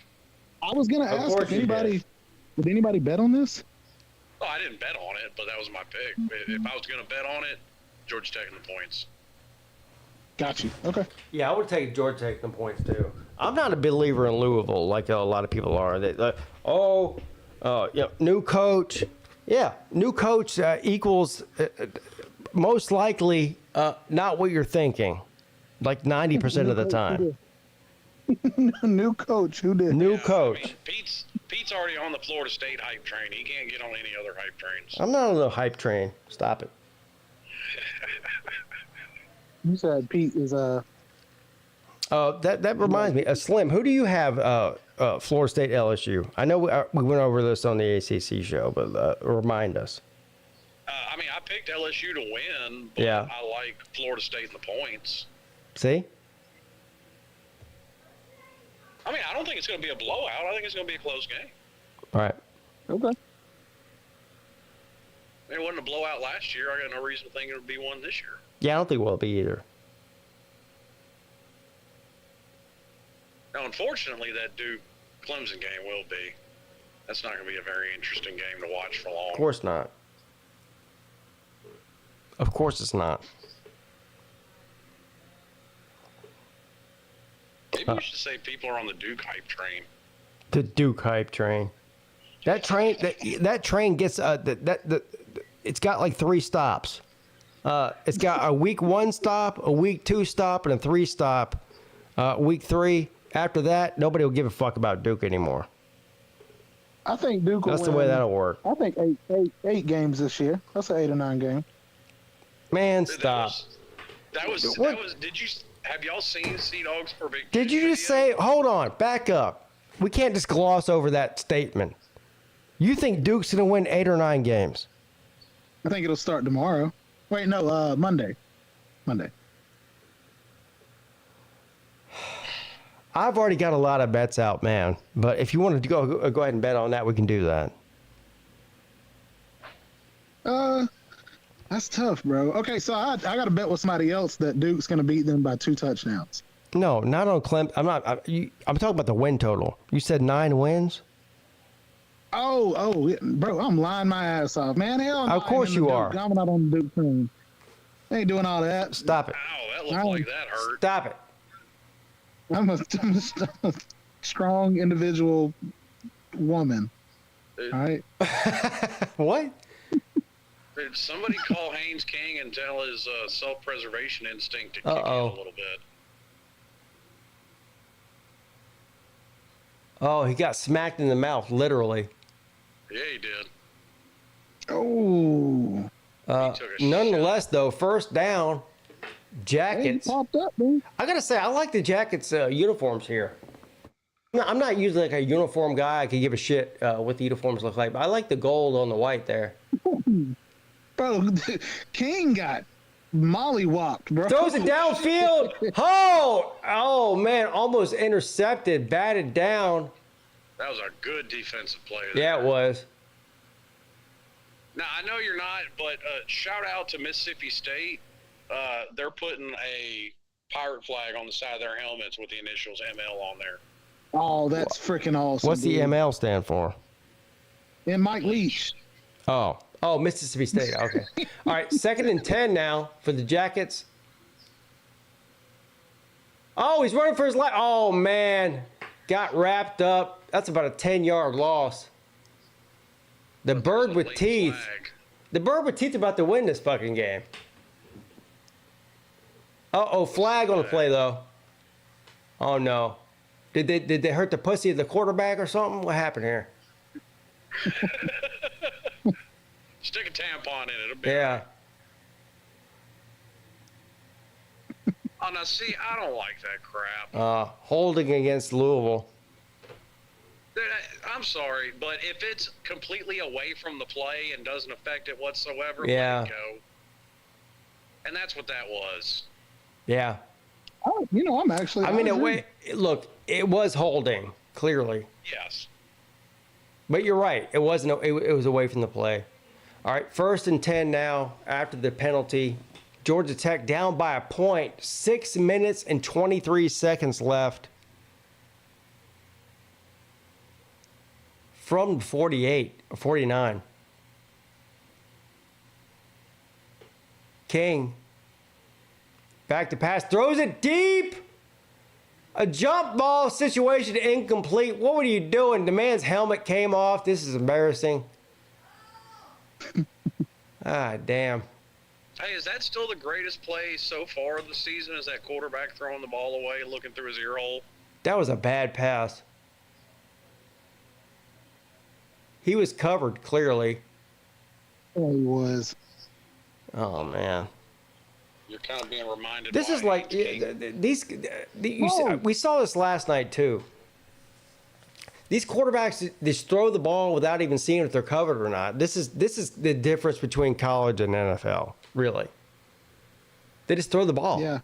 I was going to Of ask course if you anybody. Did anybody bet on this? Oh, I didn't bet on it, but that was my pick. If I was going to bet on it, Georgia Tech in the points. Got you. Okay. Yeah, I would take Georgia Tech in points too. I'm not a believer in Louisville like a lot of people are. New coach. Yeah, new coach equals most likely not what you're thinking, like 90% of the time. New coach. Who did? New I coach. mean, Pete's already on the Florida State hype train. He can't get on any other hype trains. I'm not on the hype train. Stop it. You said Pete is That reminds me. Slim, who do you have? Florida State, LSU. I know we went over this on the ACC show, but remind us. I mean, I picked LSU to win, but Yeah. I like Florida State in the points. See? I mean, I don't think it's going to be a blowout. I think it's going to be a close game. All right. okay. It wasn't a blowout last year. I got no reason to think it would be one this year. Yeah, I don't think we'll be either. Now, unfortunately, that Duke Clemson game will be. That's not going to be a very interesting game to watch for long. Of course not. Of course it's not. Maybe we should say people are on the Duke hype train. The Duke hype train. That train. That train gets it's got like 3 stops. It's got a week 1 stop, a week 2 stop, and a 3 stop. Week 3. After that, nobody will give a fuck about Duke anymore. I think Duke will That's the win. way that'll work. I think eight games this year. That's an 8 or 9 game. Man, Dude, stop. That was. Have y'all seen Sea Dog's for Big? Did you just say? Hold on, back up. We can't just gloss over that statement. You think Duke's gonna win 8 or 9 games? I think it'll start tomorrow. Wait, no, Monday. Monday. I've already got a lot of bets out, man. But if you wanted to go ahead and bet on that, we can do that. That's tough, bro. Okay, so I got to bet with somebody else that Duke's going to beat them by 2 touchdowns. No, not on Clemson. I'm talking about the win total. You said 9 wins? Oh, bro, I'm lying my ass off, man. Hell no. Of course you are. I'm not on the Duke team. I ain't doing all that. Stop it. Ow, that looked like that hurt. Stop it. I'm a strong individual woman. Dude, All right. What? Did somebody call Haynes King and tell his self-preservation instinct to kick in Uh-oh. a little bit? Oh, he got smacked in the mouth, literally. Yeah, he did. Oh. took a Nonetheless, though, first down, Jackets. Hey, popped up, man. I gotta say, I like the Jackets uniforms here. I'm not usually like a uniform guy. I could give a shit what the uniforms look like, but I like the gold on the white there. Bro, King got mollywopped, bro. Throws it downfield. Oh man, almost intercepted, batted down. That was a good defensive play there. Yeah, it was. Now, I know you're not, but shout out to Mississippi State. They're putting a pirate flag on the side of their helmets with the initials ML on there. Oh, that's freaking awesome. What's the dude. ML stand for? And Mike Leach. Oh, Mississippi State. Okay. All right, 2nd and 10 now for the Jackets. Oh, he's running for his life. Oh, man. Got wrapped up. That's about a 10-yard loss. The bird with teeth. Flag. The bird with teeth about to win this fucking game. Uh-oh, flag on the play, though. Oh, no. Did they hurt the pussy of the quarterback or something? What happened here? Stick a tampon in it. It'll be Yeah. Oh, now see, I don't like that crap. Holding against Louisville. I'm sorry, but if it's completely away from the play and doesn't affect it whatsoever, Yeah. let it go. And that's what that was. Yeah. Oh, I'm actually. I mean, agree. look, it was holding, clearly. Yes. But you're right. It wasn't. It was away from the play. All right, 1st and 10 now after the penalty. Georgia Tech down by a point. 6 minutes and 23 seconds left. From 48 or 49. King. Back to pass. Throws it deep. A jump ball situation incomplete. What were you doing? The man's helmet came off. This is embarrassing. Damn. Hey, is that still the greatest play so far of the season? Is that quarterback throwing the ball away, looking through his ear hole? That was a bad pass. He was covered, clearly. Oh, he was. Oh, man. You're kind of being reminded. This is like we saw this last night too. These quarterbacks just throw the ball without even seeing if they're covered or not. This is the difference between college and NFL. Really, they just throw the ball. Yeah.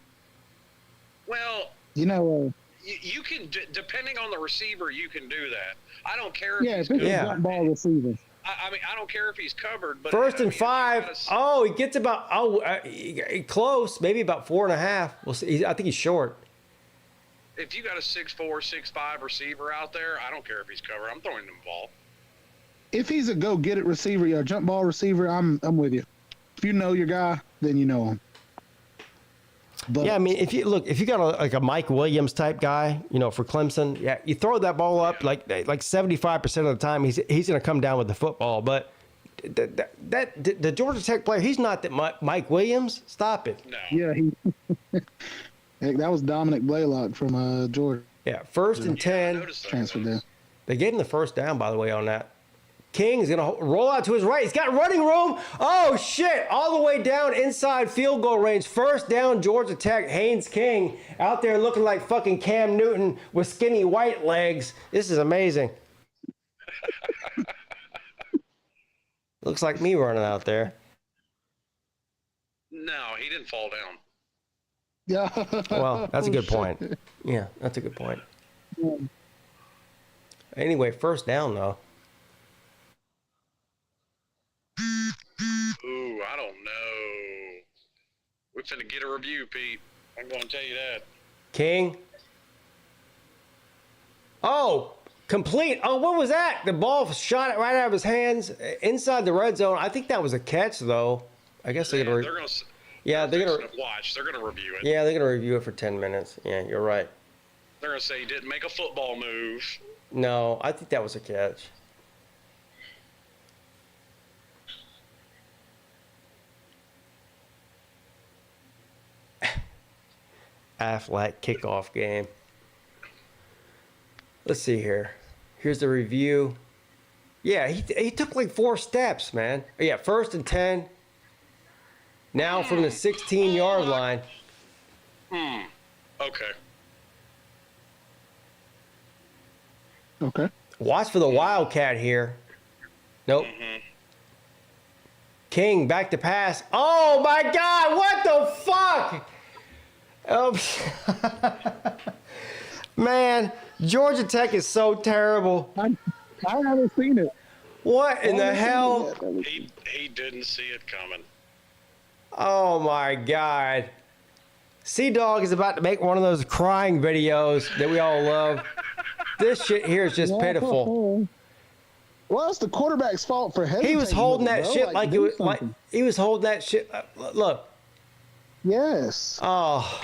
Well, You can, depending on the receiver, you can do that. I don't care. yeah, If if he's it's a covered. jump ball receiver. I mean, I don't care if he's covered. But 1st and 5. He He gets about close, maybe about 4.5. We'll see. I think he's short. if you got a 6'4", 6'5" receiver out there, I don't care if he's covered. I'm throwing him the ball. If he's a go-get-it receiver, a jump ball receiver, I'm with you. If you know your guy, then you know him. But Yeah, I mean, if you got a Mike Williams type guy, for Clemson, yeah, you throw that ball up like 75% of the time, he's going to come down with the football. But the Georgia Tech player, he's not that Mike Williams. Stop it. No. yeah, that was Dominic Blaylock from Georgia. Yeah, 1st and 10. Transferred there. They gave him the first down, by the way, on that. King is going to roll out to his right. He's got running room. Oh, shit. All the way down inside field goal range. 1st down, Georgia Tech. Haynes King out there looking like fucking Cam Newton with skinny white legs. This is amazing. Looks like me running out there. No, he didn't fall down. Yeah. Well, that's a good point. Yeah, that's a good point. Anyway, 1st down, though. Ooh, I don't know. We're finna get a review, Pete. I'm going to tell you that. King. Oh, complete. Oh, what was that? The ball shot it right out of his hands inside the red zone. I think that was a catch, though. I guess they're going to... Yeah, they're going to... Watch. They're going to review it. Yeah, they're going to review it for 10 minutes. Yeah, you're right. They're going to say he didn't make a football move. No, I think that was a catch. Aflac kickoff game. Let's see here. Here's the review. Yeah, he took like 4 steps, man. Yeah, 1st and 10. Now from the 16-yard line. Okay. Okay. Watch for the Wildcat here. Nope. King back to pass. Oh my God! What the fuck? Oh, man, Georgia Tech is so terrible. I haven't seen it. What in the hell? He didn't see it coming. Oh my God. Sea-Dog is about to make one of those crying videos that we all love. This shit here is just pitiful. Well, it's the quarterback's fault for hesitating. He was holding that shit like it was like something. he was holding that shit. Look. Yes. Oh.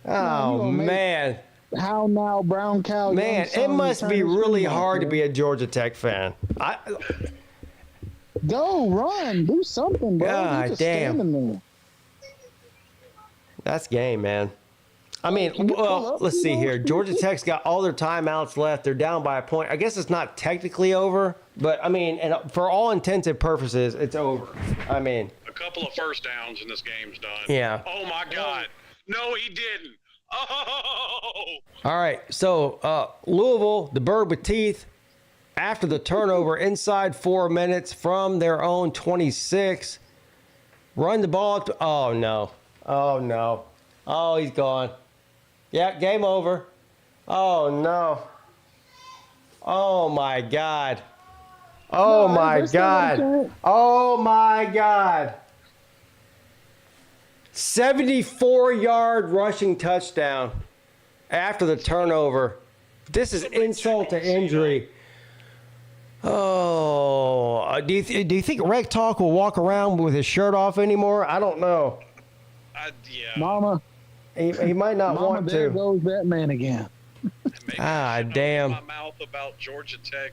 Oh, man. How now, brown cow? Man, it must be really hard to be a Georgia Tech fan. Go, run, do something, bro. God You just damn. standing there. That's game, man. I mean, well, let's see here. Georgia Tech's got all their timeouts left. They're down by a point. I guess it's not technically over, but I mean, and for all intents and purposes, it's over. I mean, A couple of first downs and this game's done. Yeah. Oh my God. No, he didn't. Oh. all right. So Louisville, the bird with teeth, after the turnover inside 4 minutes from their own 26, run the ball. Oh no. Oh no. Oh, he's gone. Yeah, game over. Oh no. Oh my God. Oh my God. Oh my God. 74-yard rushing touchdown after the turnover. This is insult to injury. Oh, do you think Rec Talk will walk around with his shirt off anymore? I don't know. Yeah. Mama. He might not Mama, want there to. goes that man again. Damn. My mouth about Georgia Tech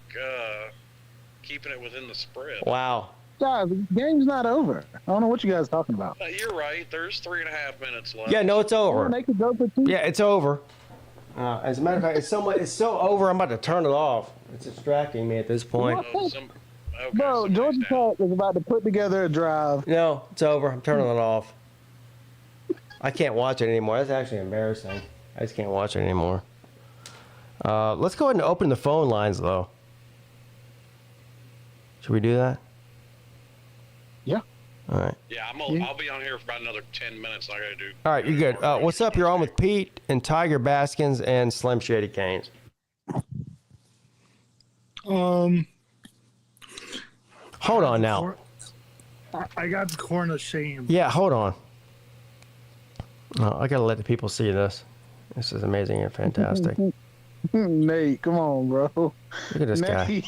keeping it within the spread. Wow. Guys, the game's not over. I don't know what you guys are talking about. You're right. There's 3.5 minutes left. Yeah, no, it's over. They could go for 2. Yeah, it's over. As a matter of fact, it's so over. I'm about to turn it off. It's distracting me at this point. Bro, Georgia Tech is about to put together a drive. No, it's over. I'm turning it off. I can't watch it anymore. That's actually embarrassing. I just can't watch it anymore. Let's go ahead and open the phone lines, though. Should we do that? Yeah. All right. Yeah, I'll be on here for about another 10 minutes. I got to do. All right, you're good. What's up? You're on with Pete and Tiger Baskins and Slim Shady Canes. Hold on now. I got the corn of shame. Yeah, hold on. I gotta let the people see this. This is amazing and fantastic. Nate, come on, bro. Look at this guy.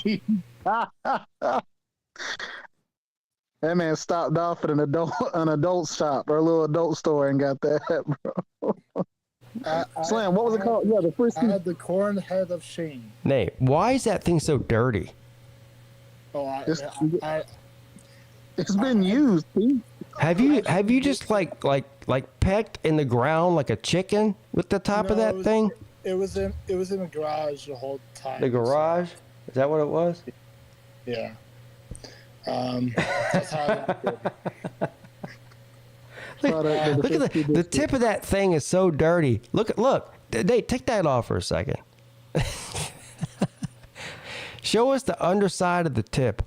That man stopped off at an adult shop or a little adult store and got that, bro. Slam, what was it called? Yeah, the frisky. I had the corn head of shame. Nate, why is that thing so dirty? Oh, it's been used, Pete. Have you just like pecked in the ground like a chicken with the top of that thing? It was in the garage the whole time. The garage? Is that what it was? Yeah. That's how Look at the tip of that thing is so dirty. Look. Nate, take that off for a second. Show us the underside of the tip.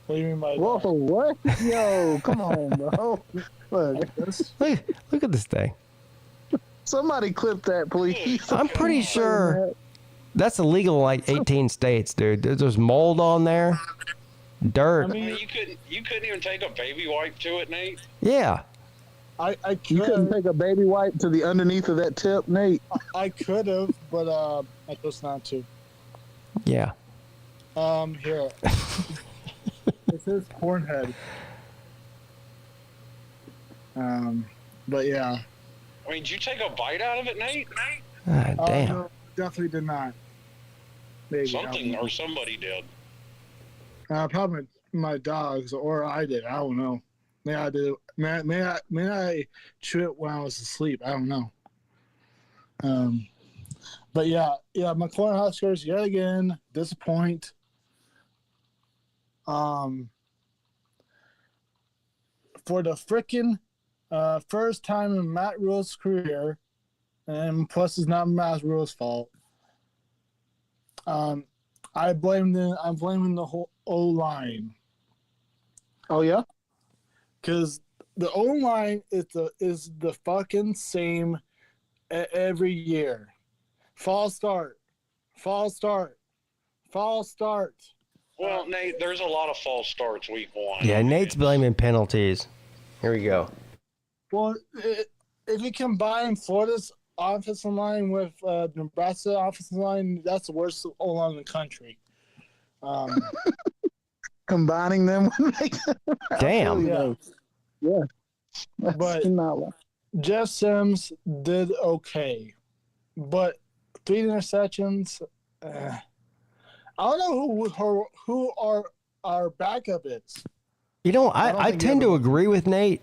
What do you mean by that? Whoa, what? Yo, come on, bro. Look at this thing. Somebody clip that, please. I'm pretty sure that's illegal in like 18 states, dude. There's mold on there. Dirt. I mean, you couldn't even take a baby wipe to it, Nate. Yeah. You couldn't take a baby wipe to the underneath of that tip, Nate. I could have, but I chose not to. Yeah. Here. It says cornhead. But yeah. I mean, did you take a bite out of it, Nate? Damn. No, definitely did not. Maybe Somebody did. Probably my dogs, or I did. I don't know. May I did. May I chew it when I was asleep? I don't know. But yeah, my Cornhuskers yet again disappoint. For the frickin' first time in Matt Rule's career, and plus it's not Matt Rule's fault. I'm blaming the whole O-line. Oh yeah, because the O-line is the fucking same every year. False start. Well, Nate, there's a lot of false starts week one. Yeah, Nate's blaming penalties. Here we go. Well, if you combine Florida's offensive line with Nebraska's offensive line, that's the worst O-line in the country. Combining them would make damn. Yeah. That's But not Jeff Sims did okay, but 3 interceptions. I don't know who our backup is. You know, I tend to agree with Nate.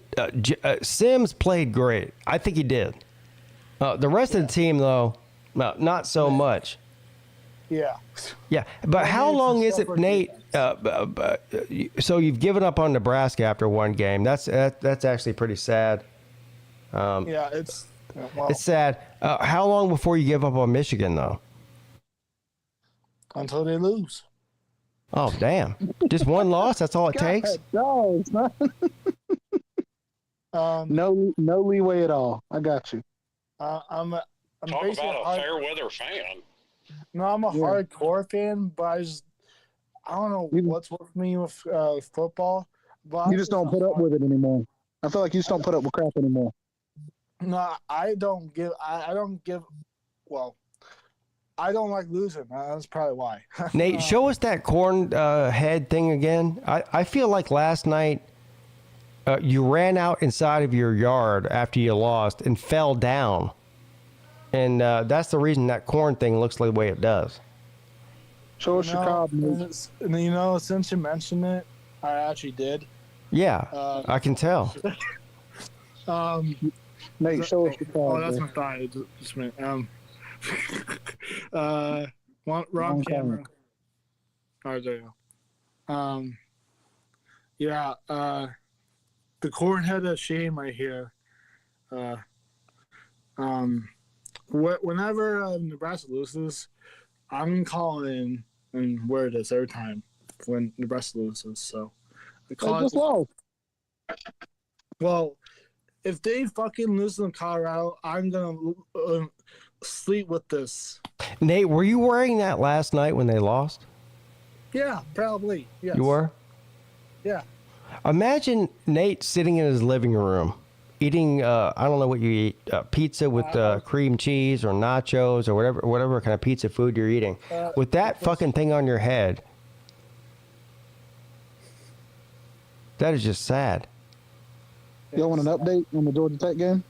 Sims played great. I think he did. The rest of the team, though, no, not so much. Yeah. Yeah, but how long is it, Nate? So you've given up on Nebraska after one game. That's actually pretty sad. Yeah, it's sad. How long before you give up on Michigan, though? Until they lose. Oh, damn. Just one loss? That's all it takes? No, it's not. No leeway at all. I got you. I'm Talk basically about a fair weather fan. No, I'm a hardcore fan, but I don't know what's with me with football. But You just don't put up with it anymore. I feel like you just don't put up with crap anymore. No, I don't give. Well, I don't like losing. That's probably why. Nate, show us that corn head thing again. I feel like last night you ran out inside of your yard after you lost and fell down. And that's the reason that corn thing looks like the way it does. Show us your cob, Nate. Since you mentioned it, I actually did. Yeah, I can tell. Nate, show us your cob. Oh, that's my thigh. Just a minute. Wrong camera. All right, there you go. Yeah, the corn head of shame right here. Whenever Nebraska loses, I'm calling and wear this every time when Nebraska loses. So I call it. Well, if they fucking lose in Colorado, I'm gonna sleep with this. Nate, were you wearing that last night when they lost? Yeah, probably. Yes. You were? Yeah. Imagine Nate sitting in his living room eating, I don't know what you eat, pizza with cream cheese or nachos or whatever kind of pizza food you're eating, with that fucking thing on your head. That is just sad. Y'all want an update on the Georgia Tech game?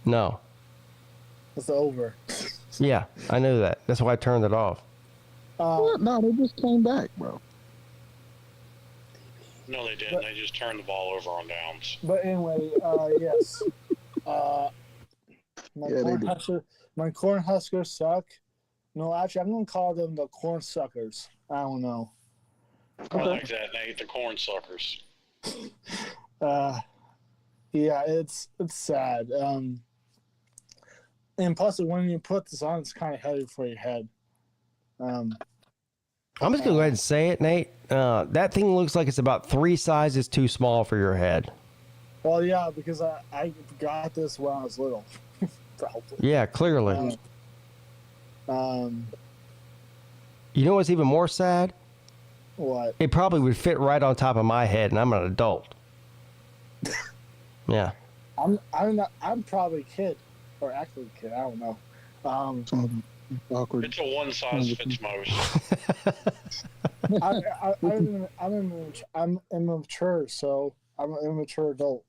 No. It's over. Yeah, I knew that. That's why I turned it off. What? No, they just came back, bro. No, they didn't. They just turned the ball over on downs. But anyway, yes. My corn huskers suck. No, actually, I'm going to call them the corn suckers. I don't know. I like that, Nate. The corn suckers. Yeah, it's sad. And plus, when you put this on, it's kind of heavy for your head. I'm just going to go ahead and say it, Nate. That thing looks like it's about 3 sizes too small for your head. Well, yeah, because I got this when I was little. Probably. Yeah, clearly. You know what's even more sad? What? It probably would fit right on top of my head, and I'm an adult. Yeah. I'm probably a kid, or actually a kid. I don't know. Awkward. It's a one size fits most. I'm immature, so I'm an immature adult.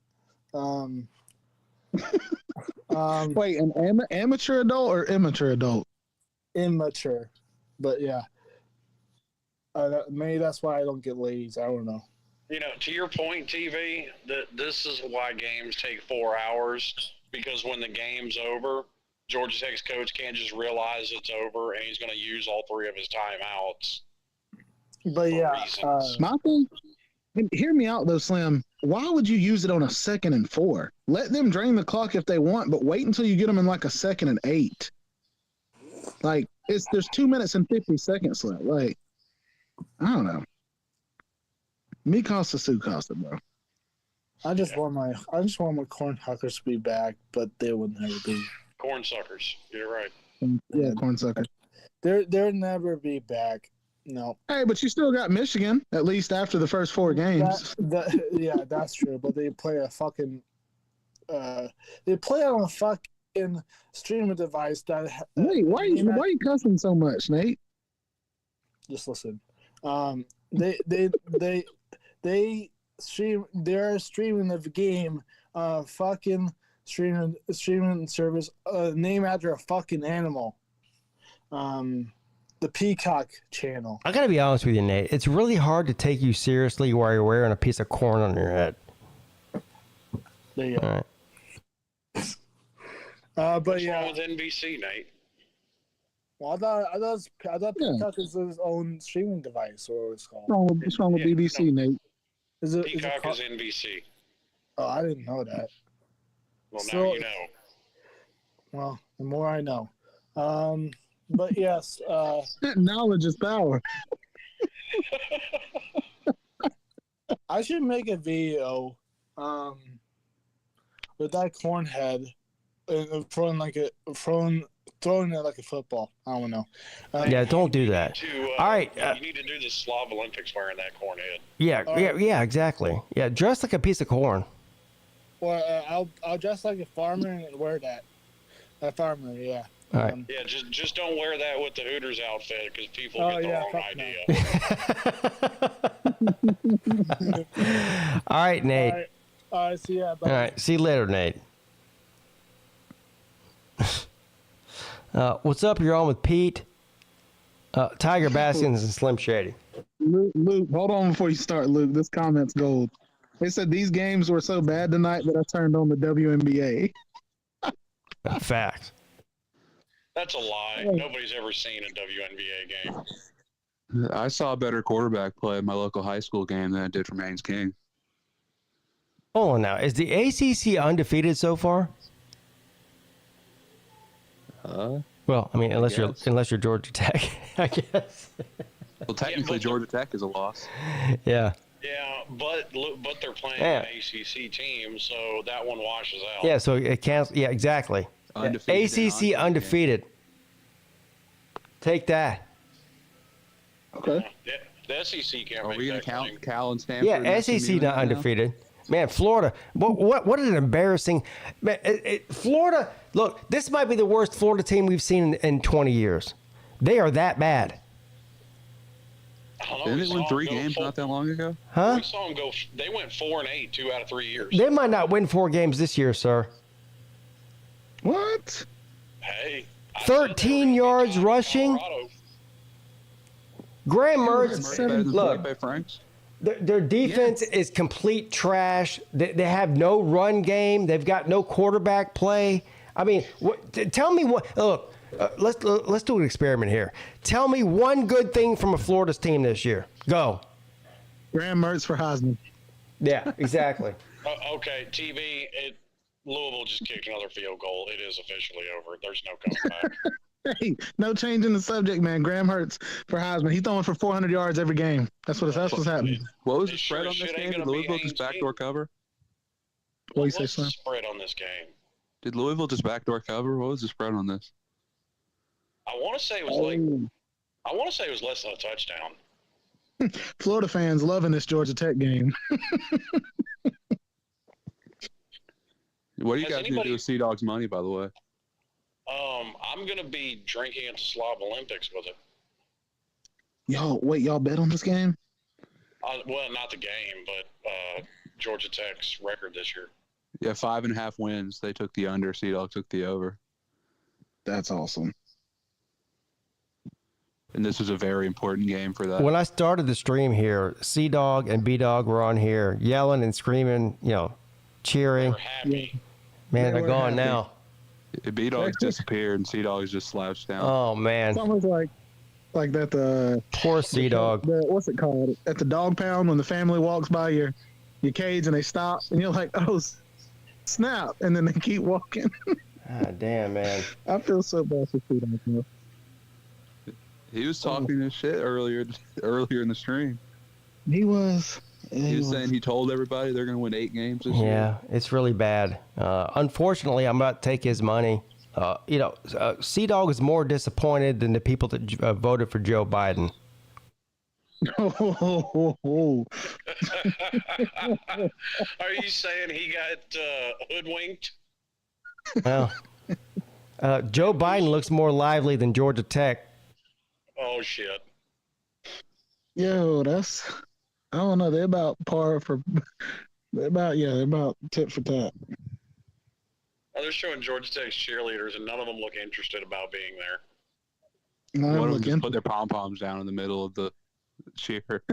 Wait, an amateur adult or immature adult? Immature, but yeah. Maybe that's why I don't get ladies. I don't know. You know, to your point, TV, this is why games take 4 hours, because when the game's over, Georgia Tech's coach can't just realize it's over, and he's going to use all 3 of his timeouts. But yeah, my thing. Hear me out though, Slim. Why would you use it on a 2nd and 4? Let them drain the clock if they want, but wait until you get them in like a 2nd and 8. Like there's 2 minutes and 50 seconds left. Like I don't know. Me Costa Sue Costa, bro. I just want my corn huckers to be back, but they would never be. Corn suckers. You're right. Yeah, corn suckers. They'll never be back. No. Hey, but you still got Michigan, at least after the first 4 games. Yeah, that's true. But they play a fucking they play on a fucking streaming device that Nate, why are you cussing so much, Nate? Just listen. They stream. They're streaming the game. Fucking streaming service named after a fucking animal. The Peacock channel. I gotta be honest with you, Nate. It's really hard to take you seriously while you're wearing a piece of corn on your head. There you go. All right. But What's yeah. wrong with NBC, Nate? Well, I thought Peacock is his own streaming device, or what it's called. What's wrong with BBC, Nate? Peacock is NBC. Oh, I didn't know that. Well, So- now you know. Well, the more I know. But yes, Knowledge is power. I should make a video with that corn head and throwing it like a football. I don't know. Yeah, don't do that. All right. You need to do the Slav Olympics wearing that corn head. Yeah, exactly. Yeah, dress like a piece of corn. Well, I'll dress like a farmer and wear that. A farmer, yeah. All right. Yeah, just don't wear that with the Hooters outfit because people Oh, get the yeah, wrong fuck idea. All right, Nate. All right, see ya. All Bye. right, see you later, Nate. What's up? You're on with Pete, Tiger Baskins, and Slim Shady. Luke, hold on before you start, Luke. This comment's gold. They said these games were so bad tonight that I turned on the WNBA. Fact. That's a lie. Nobody's ever seen a WNBA game. I saw a better quarterback play in my local high school game than I did for Maine's King. Hold on now. Is the ACC undefeated so far? Well, I mean, unless you're Georgia Tech, I guess. Well, technically, Georgia Tech is a loss. Yeah. Yeah, but they're playing Yeah. an ACC team, so that one washes out. Yeah, so it can't. Yeah, exactly. Undefeated ACC undefeated. Take that. Okay. The SEC can't Are make we going that to count claim. Cal and Stanford? Yeah, and SEC SMU not now? undefeated. Man, Florida. What an embarrassing. Man, Florida. Look, this might be the worst Florida team we've seen in 20 years. They are that bad. Didn't they win 3 games not that long ago? Huh? We saw them go. They went 4-8 2 out of 3 years. They might not win 4 games this year, sir. What? Hey, 13 yards rushing. Colorado. Graham Better Mertz. than Look, Felipe Franks? their defense is complete trash. They have no run game. They've got no quarterback play. I mean, tell me what. Look, let's do an experiment here. Tell me one good thing from a Florida's team this year. Go. Graham Mertz for Heisman. Yeah, exactly. Okay, TV. Louisville just kicked another field goal. It is officially over. There's no coming back. Hey, no change in the subject, man. Graham Mertz for Heisman. He's throwing for 400 yards every game. That's what's happening. What was the It spread sure on this shit game? ain't Did gonna be Louisville just Haynes' backdoor cover? What do you say, What's the Slim? spread on this game? Did Louisville just backdoor cover? What was the spread on this? I want to say it was less than a touchdown. Florida fans loving this Georgia Tech game. What are you Has guys going to anybody- do with Sea Dog's money, by the way? I'm gonna be drinking at the Slav Olympics with it. Y'all bet on this game? Well, not the game, but Georgia Tech's record this year. Yeah, 5.5 wins. They took the under. Sea Dog took the over. That's awesome. And this was a very important game for that. When I started the stream here, C Dog and B Dog were on here yelling and screaming, cheering. We're happy. Man, Yeah, they're we're gone happy. now. B Dogs disappeared and Sea Dogs just slouched down. Oh man, It's almost like that poor C Dog. what's it called? At the dog pound when the family walks by your cage and they stop and you're like, oh, snap, and then they keep walking. Ah, damn, man. I feel so bad for Pete. Man. He was talking this shit earlier in the stream. He was. He was saying he told everybody they're going to win 8 games this year. Yeah, it's really bad. Unfortunately, I'm about to take his money. C Dog is more disappointed than the people that voted for Joe Biden. Are you saying he got hoodwinked? Well, Joe Biden looks more lively than Georgia Tech. Oh shit! Yo, I don't know. They're about par for. They're about tit for tat. Oh, they're showing Georgia Tech's cheerleaders, and none of them look interested about being there. One of them just put their pom-poms down in the middle of the cheer.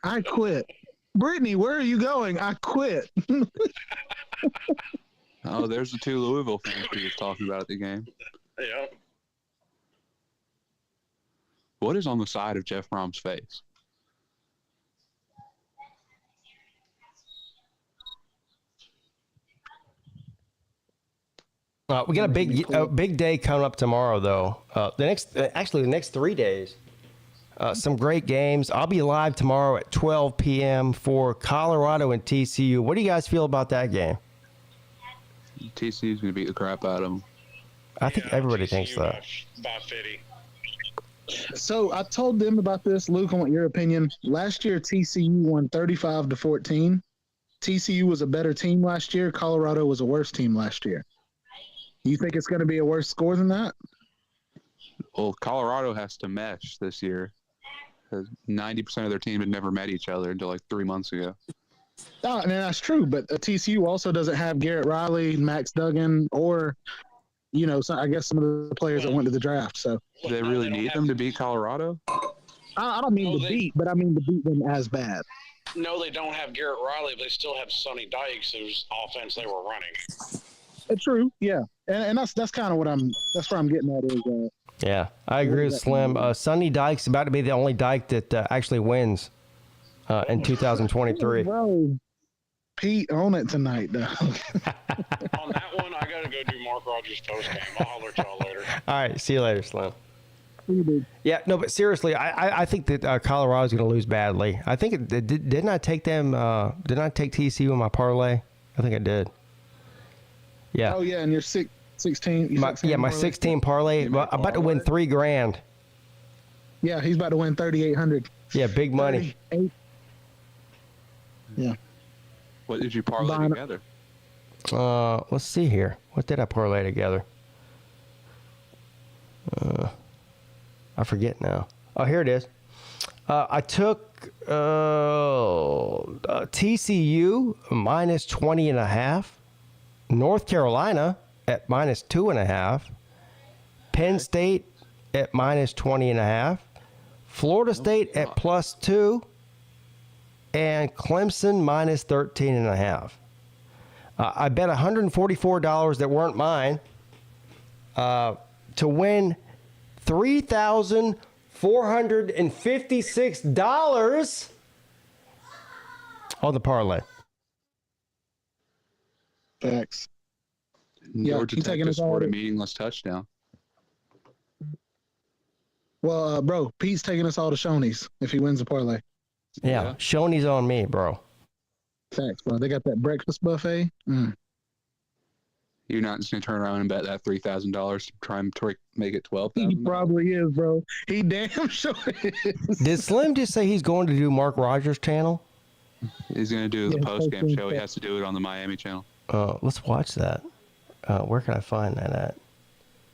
I quit. Brittany, where are you going? I quit. Oh, there's the two Louisville fans we were talking about at the game. Yeah. What is on the side of Jeff Rom's face? We got a big day coming up tomorrow, though. The next 3 days. Some great games. I'll be live tomorrow at 12 p.m. for Colorado and TCU. What do you guys feel about that game? TCU's going to beat the crap out of them. I think everybody thinks that. By 50. So I told them about this, Luke. I want your opinion. Last year, TCU won 35-14. TCU was a better team last year. Colorado was a worse team last year. You think it's going to be a worse score than that? Well, Colorado has to mesh this year. 90% of their team had never met each other until like 3 months ago. Oh, and that's true. But TCU also doesn't have Garrett Riley, Max Duggan, or, I guess some of the players that went to the draft. So do they really need them to beat Colorado? I don't mean to beat, but I mean to beat them as bad. No, they don't have Garrett Riley, but they still have Sonny Dykes, whose offense they were running. True, yeah, and that's kind of that's where I'm getting at is. Yeah, I agree with Slim. Sonny Dykes about to be the only Dyke that actually wins in 2023. Bro, Pete, own it tonight, though. On that one, I got to go do Mark Rogers post game. I'll holler at y'all later. All right, see you later, Slim. Yeah, no, but seriously, I think that Colorado's going to lose badly. I think didn't I take them? Didn't I take TCU in my parlay? I think I did. Yeah. Oh yeah, and you're 16. My 16 parlay. Well, I'm about to win $3,000. Yeah, he's about to win 3,800. Yeah, big money. Yeah. What did you parlay together? Let's see here. What did I parlay together? I forget now. Oh, here it is. I took TCU minus 20.5. North Carolina at minus 2.5. Penn State at minus 20.5. Florida State at plus 2. And Clemson minus 13.5. I bet $144 that weren't mine to win $3,456 on the parlay. Facts. Georgia Tech just scored a meaningless touchdown. Well, bro, Pete's taking us all to Shoney's if he wins the parlay. Yeah, Shoney's on me, bro. Facts, bro. They got that breakfast buffet. You're not just going to turn around and bet that $3,000 to try and make it $12,000? He probably is, bro. He damn sure is. Did Slim just say he's going to do Mark Rogers' channel? He's going to do the post-game show. He has to do it on the Miami channel. Let's watch that. Where can I find that at?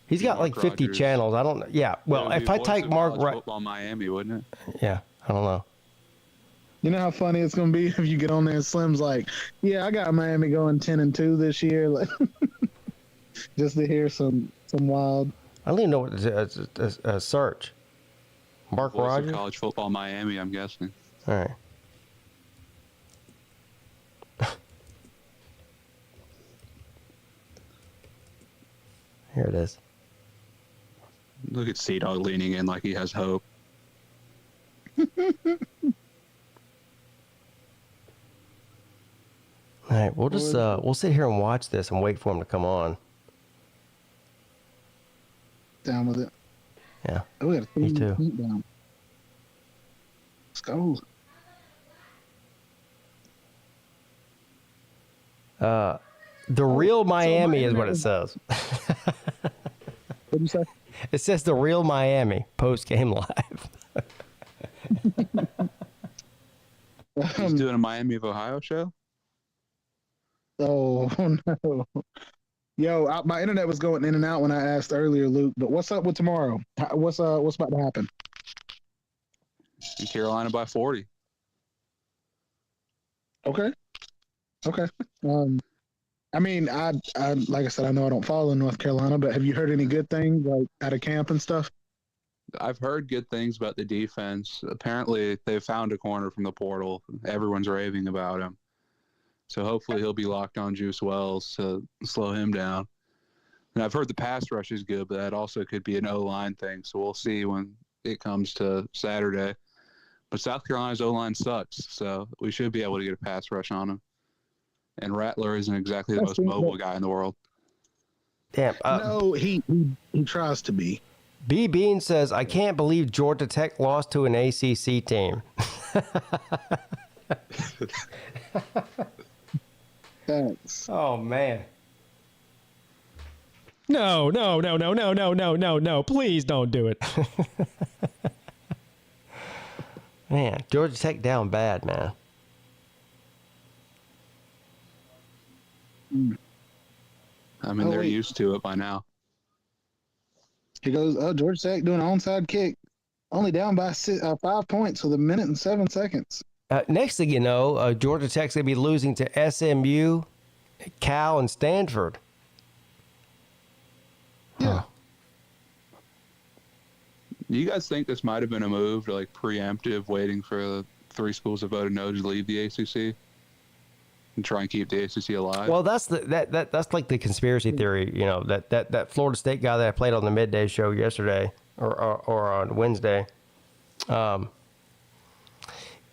He's got Mark like 50 Rogers. channels. I don't know. Yeah. Well, if I type Mark Football Miami, wouldn't it? Yeah. I don't know. You know how funny it's going to be if you get on there and Slim's like, yeah, I got Miami going 10-2 this year. Like, just to hear some wild. I don't even know what to search. Mark Voice of Rogers? College Football Miami, I'm guessing. All right. Here it is. Look at Sea-Dog leaning in like he has hope. All right, we'll just we'll sit here and watch this and wait for him to come on. Down with it. Yeah. Oh, we got a Me too. down. Let's go. The real Miami is what it says. What'd you say? It says the real Miami post game live. He's doing a Miami of Ohio show? Oh, no. Yo, my internet was going in and out when I asked earlier, Luke, but what's up with tomorrow? What's about to happen? In Carolina by 40. Okay. I mean, I like I said, I know I don't follow North Carolina, but have you heard any good things like out of camp and stuff? I've heard good things about the defense. Apparently, they found a corner from the portal. Everyone's raving about him. So hopefully he'll be locked on Juice Wells to slow him down. And I've heard the pass rush is good, but that also could be an O-line thing. So we'll see when it comes to Saturday. But South Carolina's O-line sucks, so we should be able to get a pass rush on him. And Rattler isn't exactly the most mobile guy in the world. Damn. No, he tries to be. B. Bean says, I can't believe Georgia Tech lost to an ACC team. Thanks. Oh, man. No. Please don't do it. Man, Georgia Tech down bad, man. I mean, they're used to it by now. He goes, Georgia Tech doing an onside kick. Only down by 5 points with 1 minute and 7 seconds. Next thing you know, Georgia Tech's going to be losing to SMU, Cal, and Stanford. Yeah. Do you guys think this might have been a move to like preemptive, waiting for the 3 schools that voted no to leave the ACC and try and keep the ACC alive? Well, that's like the conspiracy theory, you know, that Florida State guy that I played on the midday show yesterday or on Wednesday.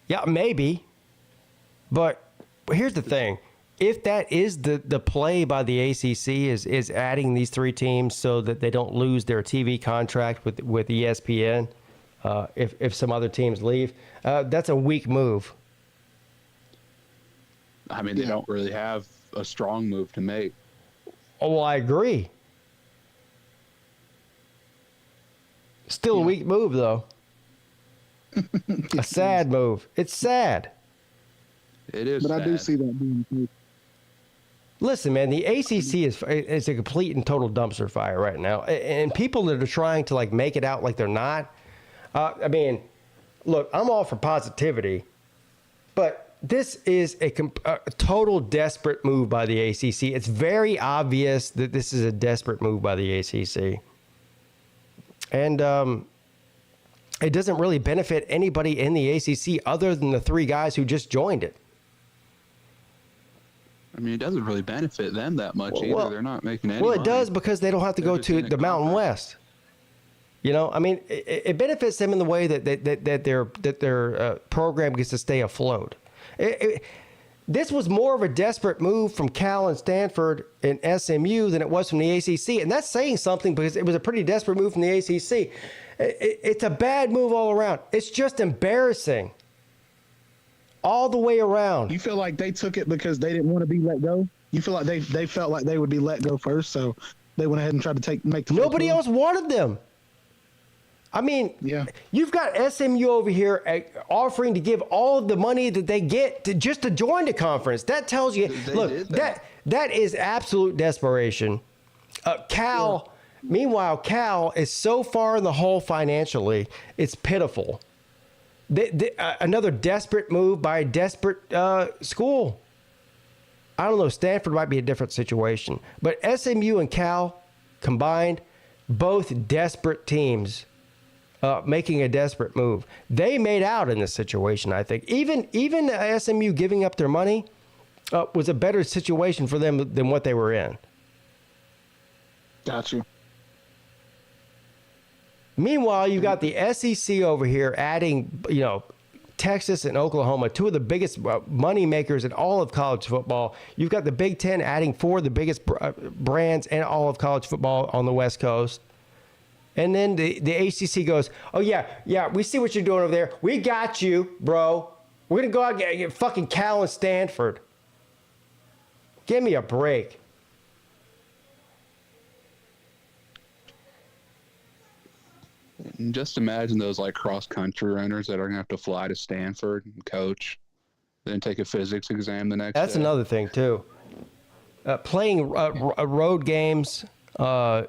Yeah, maybe. But here's the thing. If that is the play by the ACC is adding these 3 teams so that they don't lose their TV contract with ESPN, if some other teams leave, that's a weak move. I mean, they don't really have a strong move to make. Oh, well, I agree. Still a weak move, though. A sad move. It's sad. It is. But sad. I do see that being the case. Listen, man, the ACC is a complete and total dumpster fire right now, and people that are trying to like make it out like they're not. I mean, look, I'm all for positivity, but this is a total desperate move by the ACC. It's very obvious that this is a desperate move by the ACC, and it doesn't really benefit anybody in the ACC other than the 3 guys who just joined it. I mean, it doesn't really benefit them that much either. They're not making any money. money. It does because they don't have to go to the Mountain West. You know, I mean, it benefits them in the way that their program gets to stay afloat. This was more of a desperate move from Cal and Stanford and SMU than it was from the ACC, and that's saying something because it was a pretty desperate move from the ACC. It's a bad move all around. It's just embarrassing. All the way around. You feel like they took it because they didn't want to be let go? You feel like they felt like they would be let go first, so they went ahead and tried to make the Nobody else wanted them. I mean, you've got SMU over here offering to give all of the money that they get just to join the conference. That tells you, look, that is absolute desperation. Meanwhile, Cal is so far in the hole financially, it's pitiful. Another desperate move by a desperate school. I don't know. Stanford might be a different situation. But SMU and Cal combined, both desperate teams making a desperate move. They made out in this situation, I think. Even SMU giving up their money was a better situation for them than what they were in. Got you. Meanwhile, you got the SEC over here adding, you know, Texas and Oklahoma, 2 of the biggest money makers in all of college football. You've got the Big Ten adding 4 of the biggest brands in all of college football on the West Coast. And then the ACC goes, oh, yeah, we see what you're doing over there. We got you, bro. We're going to go out and get fucking Cal and Stanford. Give me a break. And just imagine those like cross-country runners that are gonna have to fly to Stanford and coach, then take a physics exam the next day. That's another thing too. Playing road games on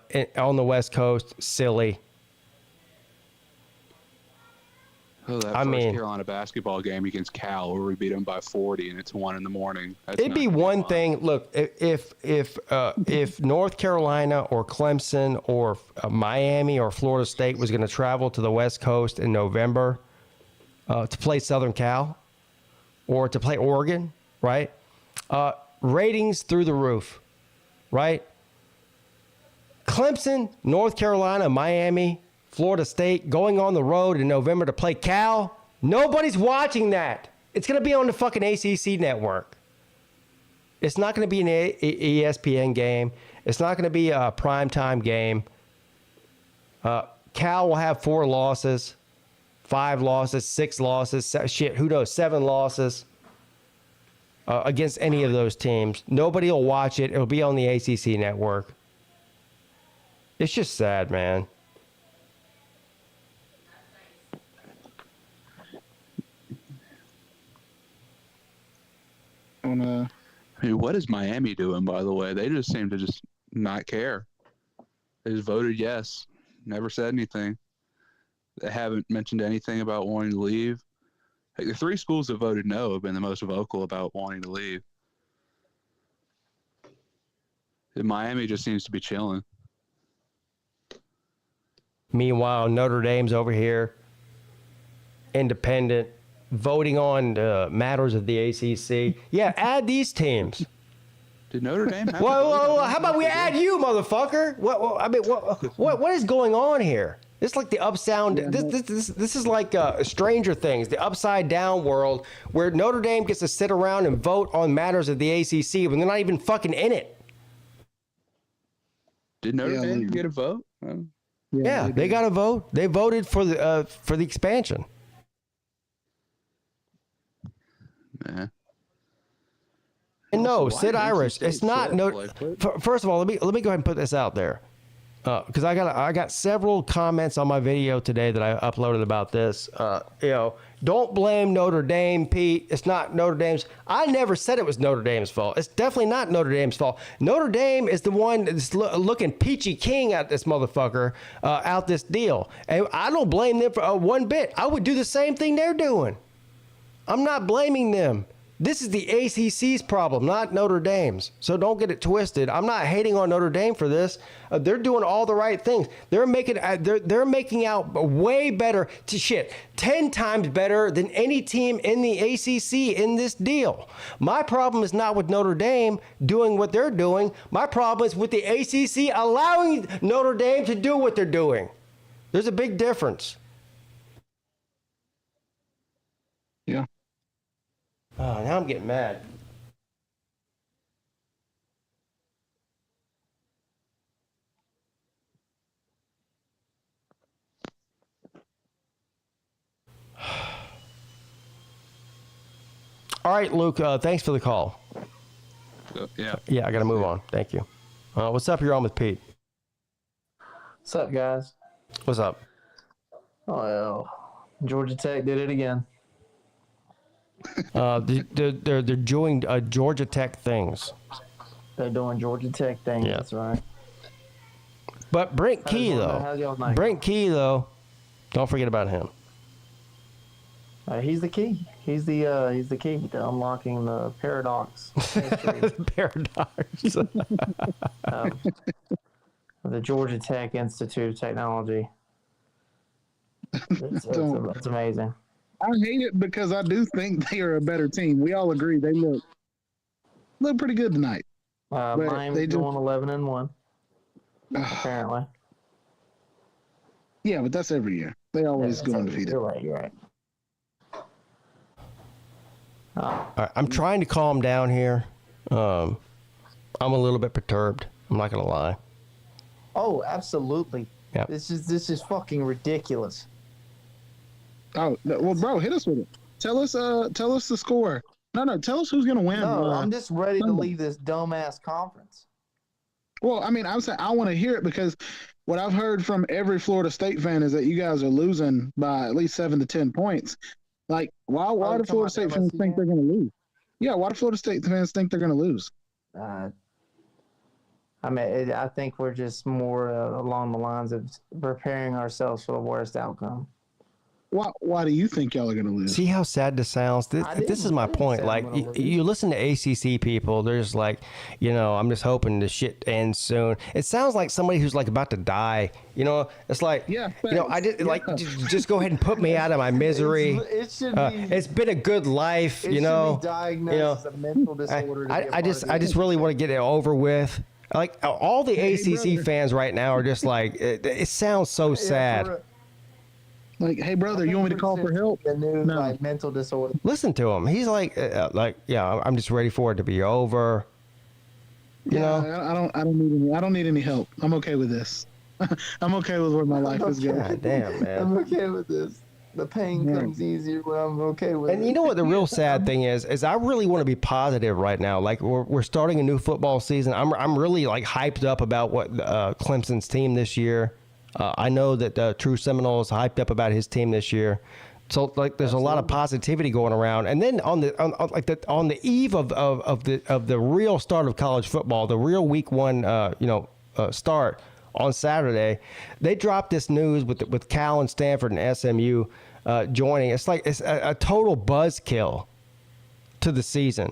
the West Coast, silly. Oh, that first Carolina basketball game against Cal, where we beat them by 40, and it's 1 in the morning. It'd be one thing. Look, if North Carolina or Clemson or Miami or Florida State was going to travel to the West Coast in November to play Southern Cal or to play Oregon, right? Ratings through the roof, right? Clemson, North Carolina, Miami, Florida State going on the road in November to play Cal. Nobody's watching that. It's going to be on the fucking ACC network. It's not going to be an ESPN game. It's not going to be a primetime game. Cal will have 4 losses, 5 losses, 6 losses, who knows, 7 losses against any of those teams. Nobody will watch it. It'll be on the ACC network. It's just sad, man. I mean, what is Miami doing, by the way? They just seem to just not care. They just voted yes. Never said anything. They haven't mentioned anything about wanting to leave. Like, the 3 schools that voted no have been the most vocal about wanting to leave. And Miami just seems to be chilling. Meanwhile, Notre Dame's over here, independent, voting on matters of the ACC. Yeah, add these teams. Did Notre Dame have well, how about we add you, motherfucker? What is going on here? It's like the upside. This is like Stranger Things, the upside down world where Notre Dame gets to sit around and vote on matters of the ACC when they're not even fucking in it. Did Notre Dame get a vote? Yeah, they got a vote. They voted for the expansion. Man. And no, Sid Irish. It's not First of all, let me go ahead and put this out there, because I got several comments on my video today that I uploaded about this. Don't blame Notre Dame, Pete. It's not Notre Dame's. I never said it was Notre Dame's fault. It's definitely not Notre Dame's fault. Notre Dame is the one that's looking peachy king at this motherfucker out this deal, and I don't blame them for one bit. I would do the same thing they're doing. I'm not blaming them. This is the ACC's problem, not Notre Dame's. So don't get it twisted. I'm not hating on Notre Dame for this. They're doing all the right things. They're making out way better, 10 times better than any team in the ACC in this deal. My problem is not with Notre Dame doing what they're doing. My problem is with the ACC allowing Notre Dame to do what they're doing. There's a big difference. Yeah. Oh, now I'm getting mad. All right, Luke, thanks for the call. Yeah, I got to move on. Thank you. What's up? You're on with Pete. What's up, guys? What's up? Oh, Georgia Tech did it again. They're doing Georgia Tech things. They're doing Georgia Tech things. Yeah. That's right. But Brent Key though, don't forget about him. He's the key. He's the key to unlocking the paradox. Paradox. The Georgia Tech Institute of Technology. It's amazing. I hate it because I do think they are a better team. We all agree they look pretty good tonight. Miami's going 11-1. Apparently. Yeah, but that's every year. They always go undefeated. You're right. All right, I'm trying to calm down here. I'm a little bit perturbed. I'm not gonna lie. Oh, absolutely. Yeah. This is fucking ridiculous. Oh well, bro, hit us with it. Tell us the score. No, tell us who's gonna win. No, I'm just ready to leave this dumbass conference. Well, I mean, I'm saying I want to hear it because what I've heard from every Florida State fan is that you guys are losing by at least 7 to 10 points. Like, why do Florida State fans think they're gonna lose? Yeah, why do Florida State fans think they're gonna lose? I mean, I think we're just more along the lines of preparing ourselves for the worst outcome. Why do you think y'all are going to lose? See how sad this sounds? This is my point. Like, you listen to ACC people, they're just like, I'm just hoping the shit ends soon. It sounds like somebody who's like about to die. It's like, I did just go ahead and put me out of my misery. It's been a good life, It should be diagnosed as a mental disorder. I just really want to get it over with. Like all the ACC fans right now are just like, it sounds so sad. Like, hey, brother, you want me to call for help? The news, like mental disorder. Listen to him. He's like, I'm just ready for it to be over. You know? I don't need any help. I'm okay with this. I'm okay with where my life is going. God damn, man. I'm okay with this. The pain comes easier when I'm okay with it. And you know what the real sad thing is I really want to be positive right now. Like we're starting a new football season. I'm really like hyped up about what Clemson's team this year. I know that True Seminoles hyped up about his team this year. So like there's a lot of positivity going around. And then on the eve of the real start of college football, the real week one start on Saturday, they dropped this news with Cal and Stanford and SMU joining. It's like it's a total buzzkill to the season,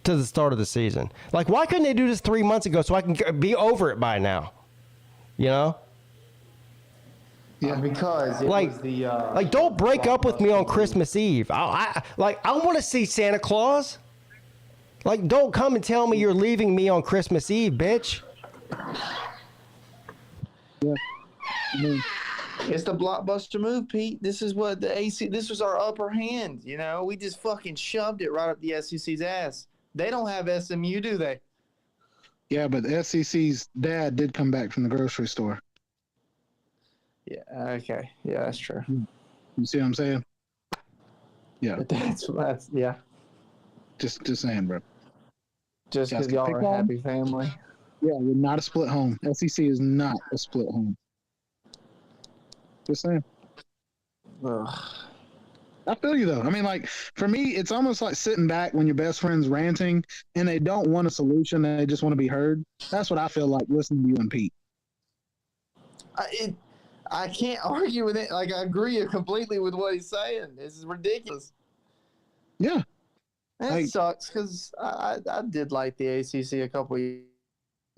to the start of the season. Like, why couldn't they do this 3 months ago so I can be over it by now? Yeah, because it was the don't break up with me on Christmas Eve. I want to see Santa Claus. Like, don't come and tell me you're leaving me on Christmas Eve, bitch. Yeah. It's the blockbuster move, Pete. This is what this was our upper hand. We just fucking shoved it right up the SEC's ass. They don't have SMU, do they? Yeah, but the SEC's dad did come back from the grocery store. Yeah. Okay. Yeah, that's true. You see what I'm saying? Yeah. But that's yeah. Just saying, bro. Just because y'all are a happy family. Yeah, we're not a split home. SEC is not a split home. Just saying. Ugh. I feel you, though. I mean, like, for me, it's almost like sitting back when your best friend's ranting and they don't want a solution. They just want to be heard. That's what I feel like listening to you and Pete. I can't argue with it. Like, I agree completely with what he's saying. This is ridiculous. Yeah. It sucks because I did like the ACC a couple years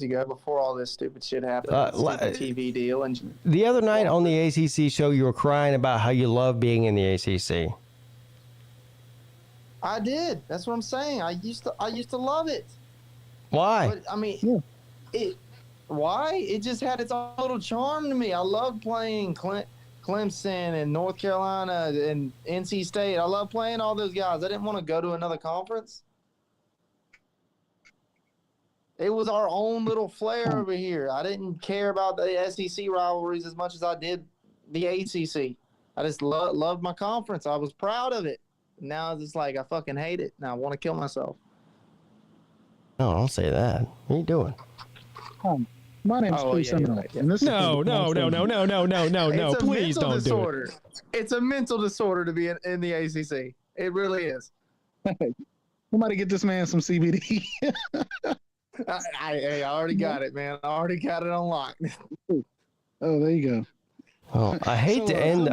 ago before all this stupid shit happened. TV deal. And the other night on the ACC show, you were crying about how you love being in the ACC. I did. That's what I'm saying. I used to love it. Why? But, I mean, why? It just had its own little charm to me. I loved playing Clemson and North Carolina and NC State. I love playing all those guys. I didn't want to go to another conference. It was our own little flair over here. I didn't care about the SEC rivalries as much as I did the ACC. I just loved my conference. I was proud of it. Now it's just like I fucking hate it. Now I want to kill myself. No, don't say that. What are you doing? My name's Chris Seminole. No. Please don't disorder. do it. It's a mental disorder to be in the ACC. It really is. Hey, somebody get this man some CBD. I already got it, man. I already got it on lock. Oh, there you go. Oh, I hate to end.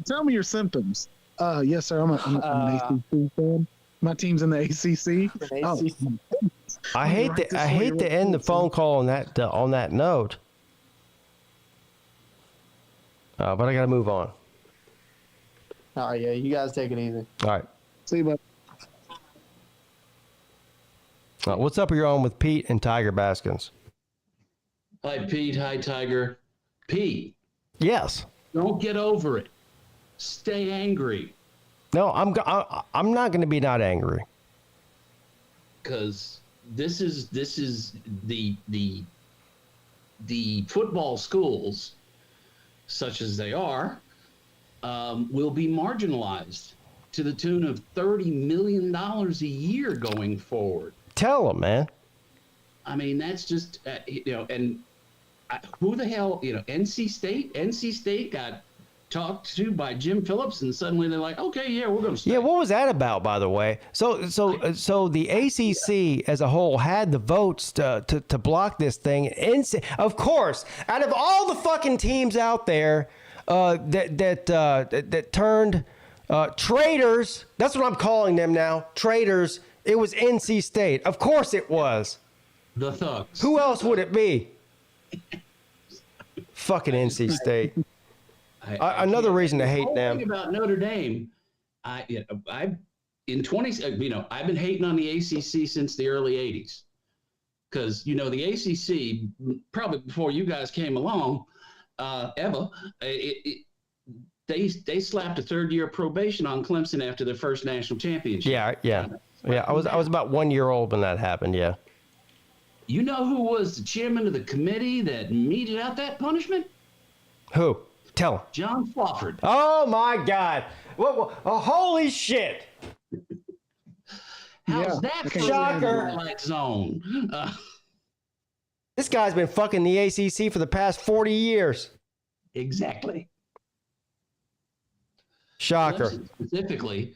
Tell me your symptoms. Yes, sir. I'm an ACC fan. My team's in the ACC. I hate to end the phone call on that note. But I got to move on. Oh yeah, you guys take it easy. All right. See you, bud. What's up? You're on with Pete and Tiger Baskins. Hi, Pete. Hi, Tiger. Pete. Yes. Don't get over it. Stay angry. No, I'm not going to be not angry. Because this is the football schools, such as they are, will be marginalized to the tune of $30 million a year going forward. Tell them, man. I mean, that's just and who the hell, NC State got talked to by Jim Phillips, and suddenly they're like, okay, yeah, we're going to stay. Yeah, what was that about, by the way? So the ACC as a whole had the votes to block this thing. Of course, out of all the fucking teams out there, that turned traitors. That's what I'm calling them now. Traitors. It was NC State. Of course it was. The Thugs. Who else would it be? Fucking NC State. Another reason to hate them. Thing about Notre Dame, I've been hating on the ACC since the early '80s, because the ACC, probably before you guys came along, they slapped a third-year probation on Clemson after their first national championship. Yeah. I was about 1 year old when that happened. Yeah. You know who was the chairman of the committee that meted out that punishment? Who? Tell him. John Swofford. Oh my God! Holy shit! How's that for shocker? Twilight Zone? This guy's been fucking the ACC for the past 40 years. Exactly. Shocker. Clemson specifically.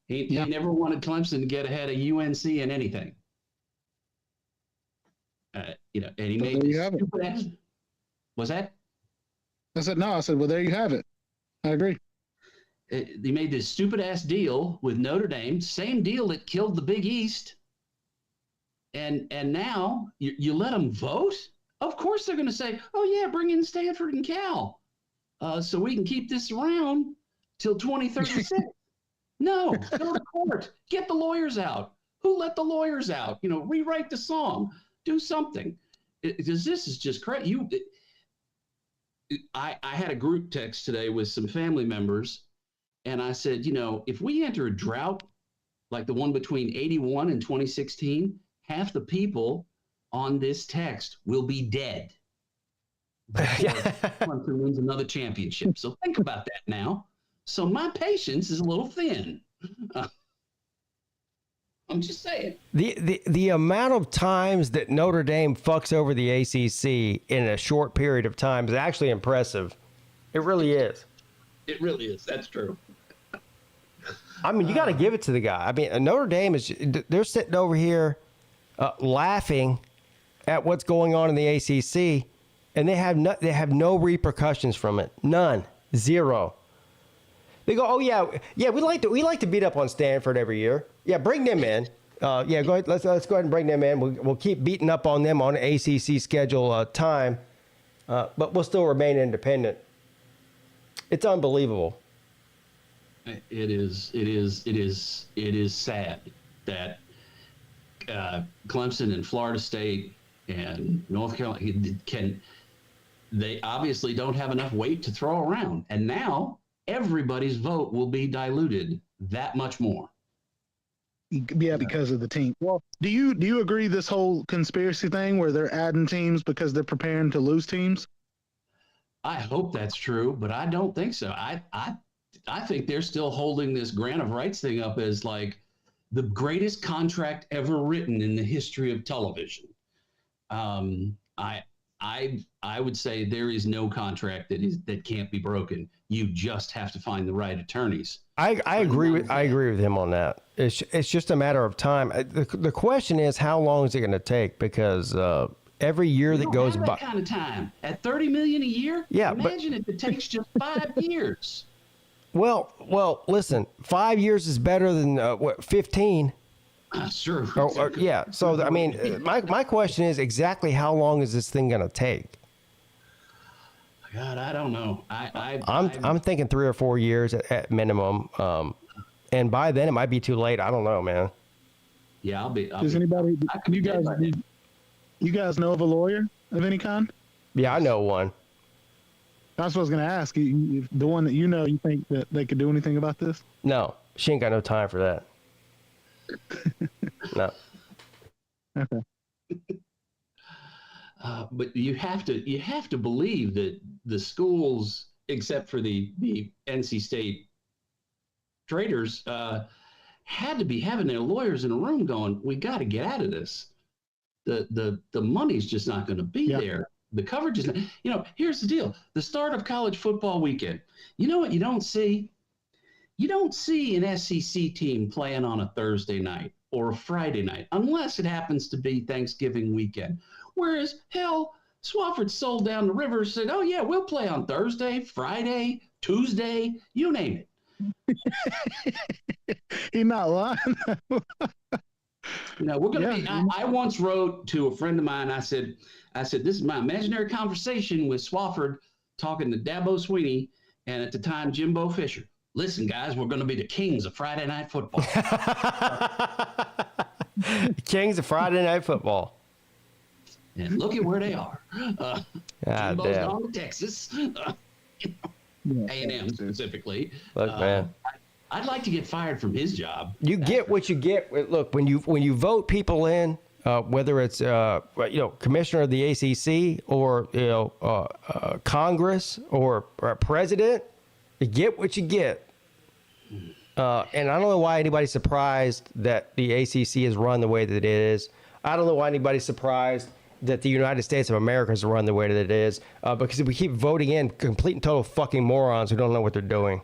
He never wanted Clemson to get ahead of UNC in anything. And he made this stupid ass. Was that? I said, no. I said, well, there you have it. I agree. He made this stupid ass deal with Notre Dame, same deal that killed the Big East. And now you let them vote? Of course they're going to say, oh, yeah, bring in Stanford and Cal so we can keep this around till 2036. No, go to court. Get the lawyers out. Who let the lawyers out? Rewrite the song. Do something. Because this is just crazy. I had a group text today with some family members, and I said, if we enter a drought like the one between 81 and 2016, half the people on this text will be dead before Clemson wins another championship. So think about that now. So my patience is a little thin. I'm just saying. The amount of times that Notre Dame fucks over the ACC in a short period of time is actually impressive. It really is. It really is. That's true. I mean, you got to give it to the guy. I mean, Notre Dame they're sitting over here laughing at what's going on in the ACC, and they have no repercussions from it. None. Zero. They go, oh yeah, we like to beat up on Stanford every year. Yeah, bring them in. Go ahead. Let's go ahead and bring them in. We'll keep beating up on them on ACC schedule time, but we'll still remain independent. It's unbelievable. It is sad that Clemson and Florida State and North Carolina they obviously don't have enough weight to throw around, and now everybody's vote will be diluted that much more. Yeah, because of the team. Well, do you agree this whole conspiracy thing where they're adding teams because they're preparing to lose teams? I hope that's true, but I don't think so. I think they're still holding this grant of rights thing up as like the greatest contract ever written in the history of television. I would say there is no contract that can't be broken. You just have to find the right attorneys. I agree with him on that. It's just a matter of time. The question is, how long is it going to take? Because every year that goes by, that kind of time at $30 million a year. Yeah, imagine if it takes just 5 years. Well, listen, 5 years is better than 15. Sure. Yeah. So I mean, my question is exactly how long is this thing going to take? God, I don't know. I'm thinking 3 or 4 years at minimum, and by then it might be too late. I don't know, man. Yeah, anybody? You guys know of a lawyer of any kind? Yeah, I know one. That's what I was going to ask. The one that you know, you think that they could do anything about this? No, she ain't got no time for that. No. Okay. But you have to believe that the schools, except for the NC State traitors, had to be having their lawyers in a room going, we got to get out of this. The money's just not going to be there. The coverage is not, here's the deal. The start of college football weekend. You know what you don't see? You don't see an SEC team playing on a Thursday night or a Friday night, unless it happens to be Thanksgiving weekend. Whereas, hell, Swofford sold down the river, said, "Oh yeah, we'll play on Thursday, Friday, Tuesday, you name it." He's not lying. We're gonna be. I once wrote to a friend of mine. I said, this is my imaginary conversation with Swofford talking to Dabo Sweeney and at the time Jimbo Fisher. Listen, guys, we're going to be the kings of Friday Night Football. Kings of Friday Night Football. And look at where they are. Jimbo's gone to Texas. A&M specifically. Look, man. I'd like to get fired from his job. You get what you get. Look, when you vote people in, whether it's commissioner of the ACC or Congress or president, you get what you get. And I don't know why anybody's surprised that the ACC is run the way that it is. I don't know why anybody's surprised that the United States of America is run the way that it is. Because we keep voting in complete and total fucking morons who don't know what they're doing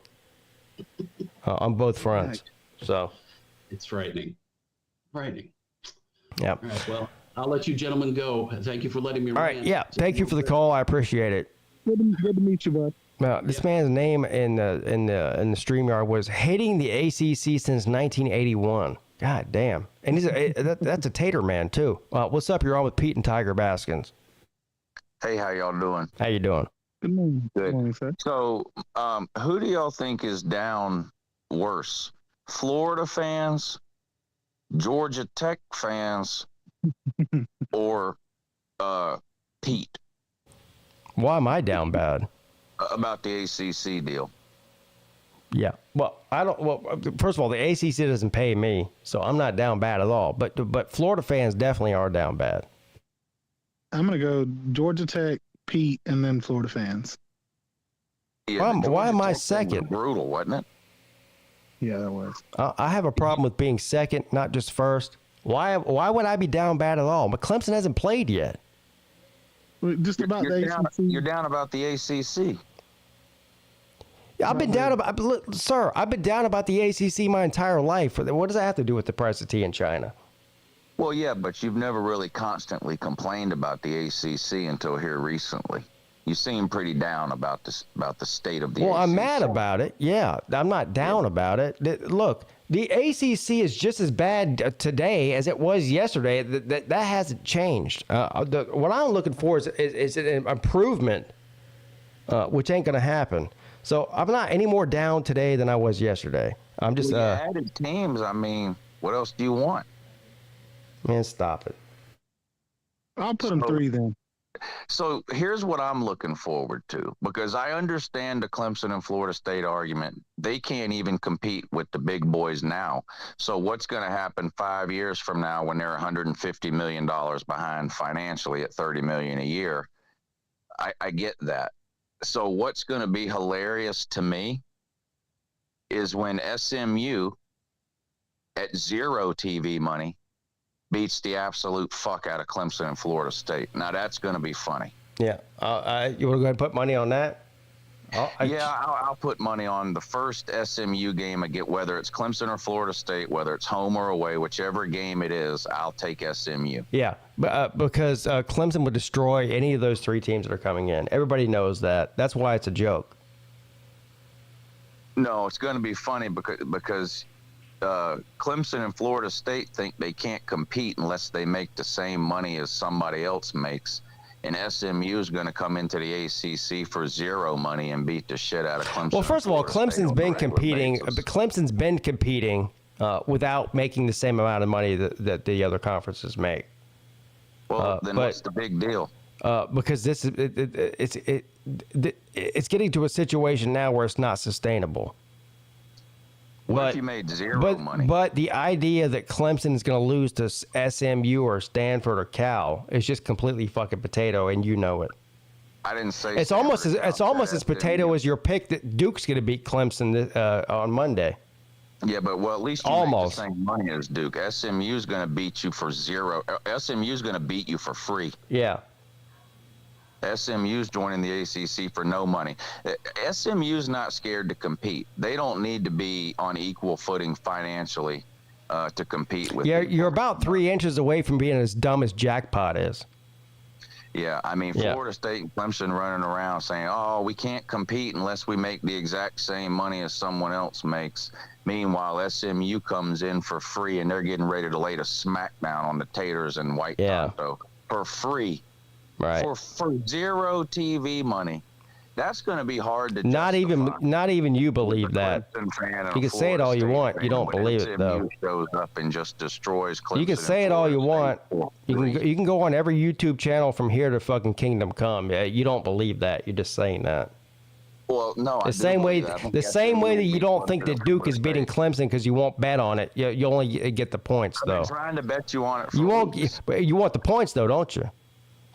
on both fronts. So it's frightening. Yeah. All right. Well, I'll let you gentlemen go. Thank you for letting me. All right. Yeah. Thank you for the call. I appreciate it. Good to meet you, bud. This man's name in the StreamYard was hating the ACC since 1981. God damn. And that's a tater man too. What's up? You're on with Pete and Tiger Baskins. Hey, how y'all doing? How you doing? Good morning. Good. Morning, sir. So, who do y'all think is down worse? Florida fans, Georgia Tech fans, or Pete? Why am I down bad? About the ACC deal. Yeah. Well, first of all, the ACC doesn't pay me, so I'm not down bad at all. But Florida fans definitely are down bad. I'm gonna go Georgia Tech, Pete, and then Florida fans. Yeah, why am I second? Brutal, wasn't it? Yeah, that was. I have a problem with being second, not just first. Why would I be down bad at all? But Clemson hasn't played yet. Just about the ACC. You're down about the ACC. Yeah, I've been down about, sir. I've been down about the ACC my entire life. What does that have to do with the price of tea in China? Well, yeah, but you've never really constantly complained about the ACC until here recently. You seem pretty down about the state of the ACC. Well, I'm mad about it. Yeah, I'm not down about it. Look, the ACC is just as bad today as it was yesterday. That hasn't changed. What I'm looking for is an improvement, which ain't going to happen. So I'm not any more down today than I was yesterday. I'm just added teams. I mean, what else do you want? Man, stop it. I'll put them 3 then. So here's what I'm looking forward to, because I understand the Clemson and Florida State argument. They can't even compete with the big boys now. So what's going to happen 5 years from now when they're $150 million behind financially at $30 million a year? I get that. So what's going to be hilarious to me is when SMU at zero TV money beats the absolute fuck out of Clemson and Florida State. Now that's going to be funny. Yeah. You want to go ahead and put money on that? I'll put money on the first SMU game again, whether it's Clemson or Florida State, whether it's home or away, whichever game it is, I'll take SMU. Yeah, because Clemson would destroy any of those 3 teams that are coming in. Everybody knows that. That's why it's a joke. No, it's going to be funny because Clemson and Florida State think they can't compete unless they make the same money as somebody else makes. And SMU is going to come into the ACC for zero money and beat the shit out of Clemson. Well, first of all, Clemson's been competing. But Clemson's been competing without making the same amount of money that the other conferences make. Well, then what's the big deal? Because this is it's getting to a situation now where it's not sustainable. What if you made zero money? But the idea that Clemson is going to lose to SMU or Stanford or Cal is just completely fucking potato, and you know it. I didn't say it's almost as potato as your pick that Duke's going to beat Clemson on Monday. Yeah, but at least you make the same money as Duke. SMU is going to beat you for zero. SMU is going to beat you for free. Yeah. SMU's joining the ACC for no money. SMU's not scared to compete. They don't need to be on equal footing financially to compete with. Yeah, you're about 3 inches away from being as dumb as Jackpot is. Yeah, I mean, Florida State and Clemson running around saying, oh, we can't compete unless we make the exact same money as someone else makes. Meanwhile, SMU comes in for free, and they're getting ready to lay the smackdown on the Taters and White Tonto for free. Right. For zero TV money. That's going to be hard to Not even you believe that. You can say it all you want. You don't believe it, though. Shows up and just destroys Clemson. You can say it all you want. You can go on every YouTube channel from here to fucking Kingdom Come. Yeah, you don't believe that. You're just saying that. Well, no. The same way that you don't think that Duke is beating Clemson because you won't bet on it. You only get the points, though. I'm trying to bet you on it. You won't. You want the points, though, don't you?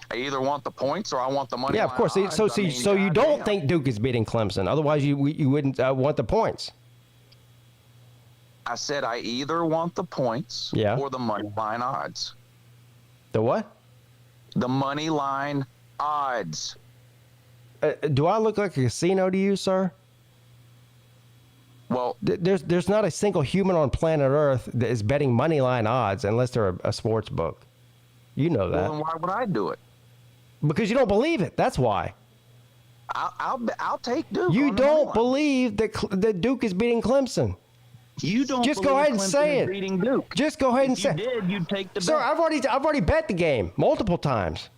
I either want the points or I want the money. Yeah, of course. So you don't think Duke is beating Clemson. Otherwise, you wouldn't want the points. I said I either want the points or the money line odds. The what? The money line odds. Do I look like a casino to you, sir? Well, there's not a single human on planet Earth that is betting money line odds unless they're a sports book. You know that. Well, then why would I do it? Because you don't believe it. That's why. I'll take Duke. You don't believe that Duke is beating Clemson. You don't. Just go ahead and say it. Beating Duke. Just go ahead and say. If you did, you'd take the. Sir, bet. I've already bet the game multiple times.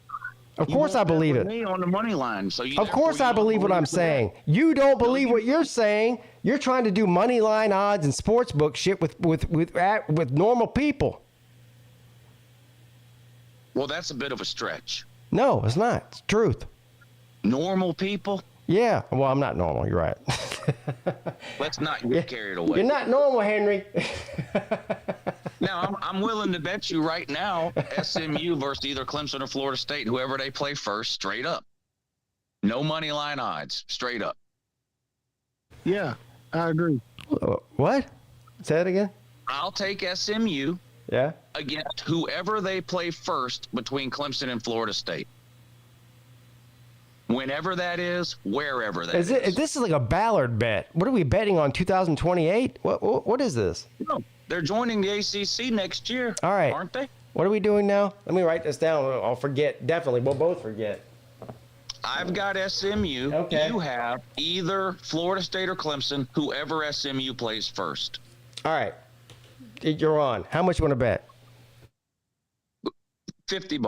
Of course I believe it. Me on the money line. So of course I believe what I'm saying. You don't believe what you're saying. You're trying to do money line odds and sports book shit with normal people. Well, that's a bit of a stretch. No, it's not. It's truth. Normal people? Yeah. Well, I'm not normal. You're right. Let's not get carried away. You're not normal, Henry. Now, I'm willing to bet you right now SMU versus either Clemson or Florida State, whoever they play first, straight up. No money line odds, straight up. Yeah, I agree. What? Say that again? I'll take SMU. Yeah. Against whoever they play first between Clemson and Florida State. Whenever that is, wherever that is. This is like a Ballard bet. What are we betting on? 2028? What is this? No, they're joining the ACC next year. All right. Aren't they? What are we doing now? Let me write this down. I'll forget. Definitely. We'll both forget. I've got SMU. Okay. You have either Florida State or Clemson, whoever SMU plays first. All right. You're on. How much you want to bet? $50.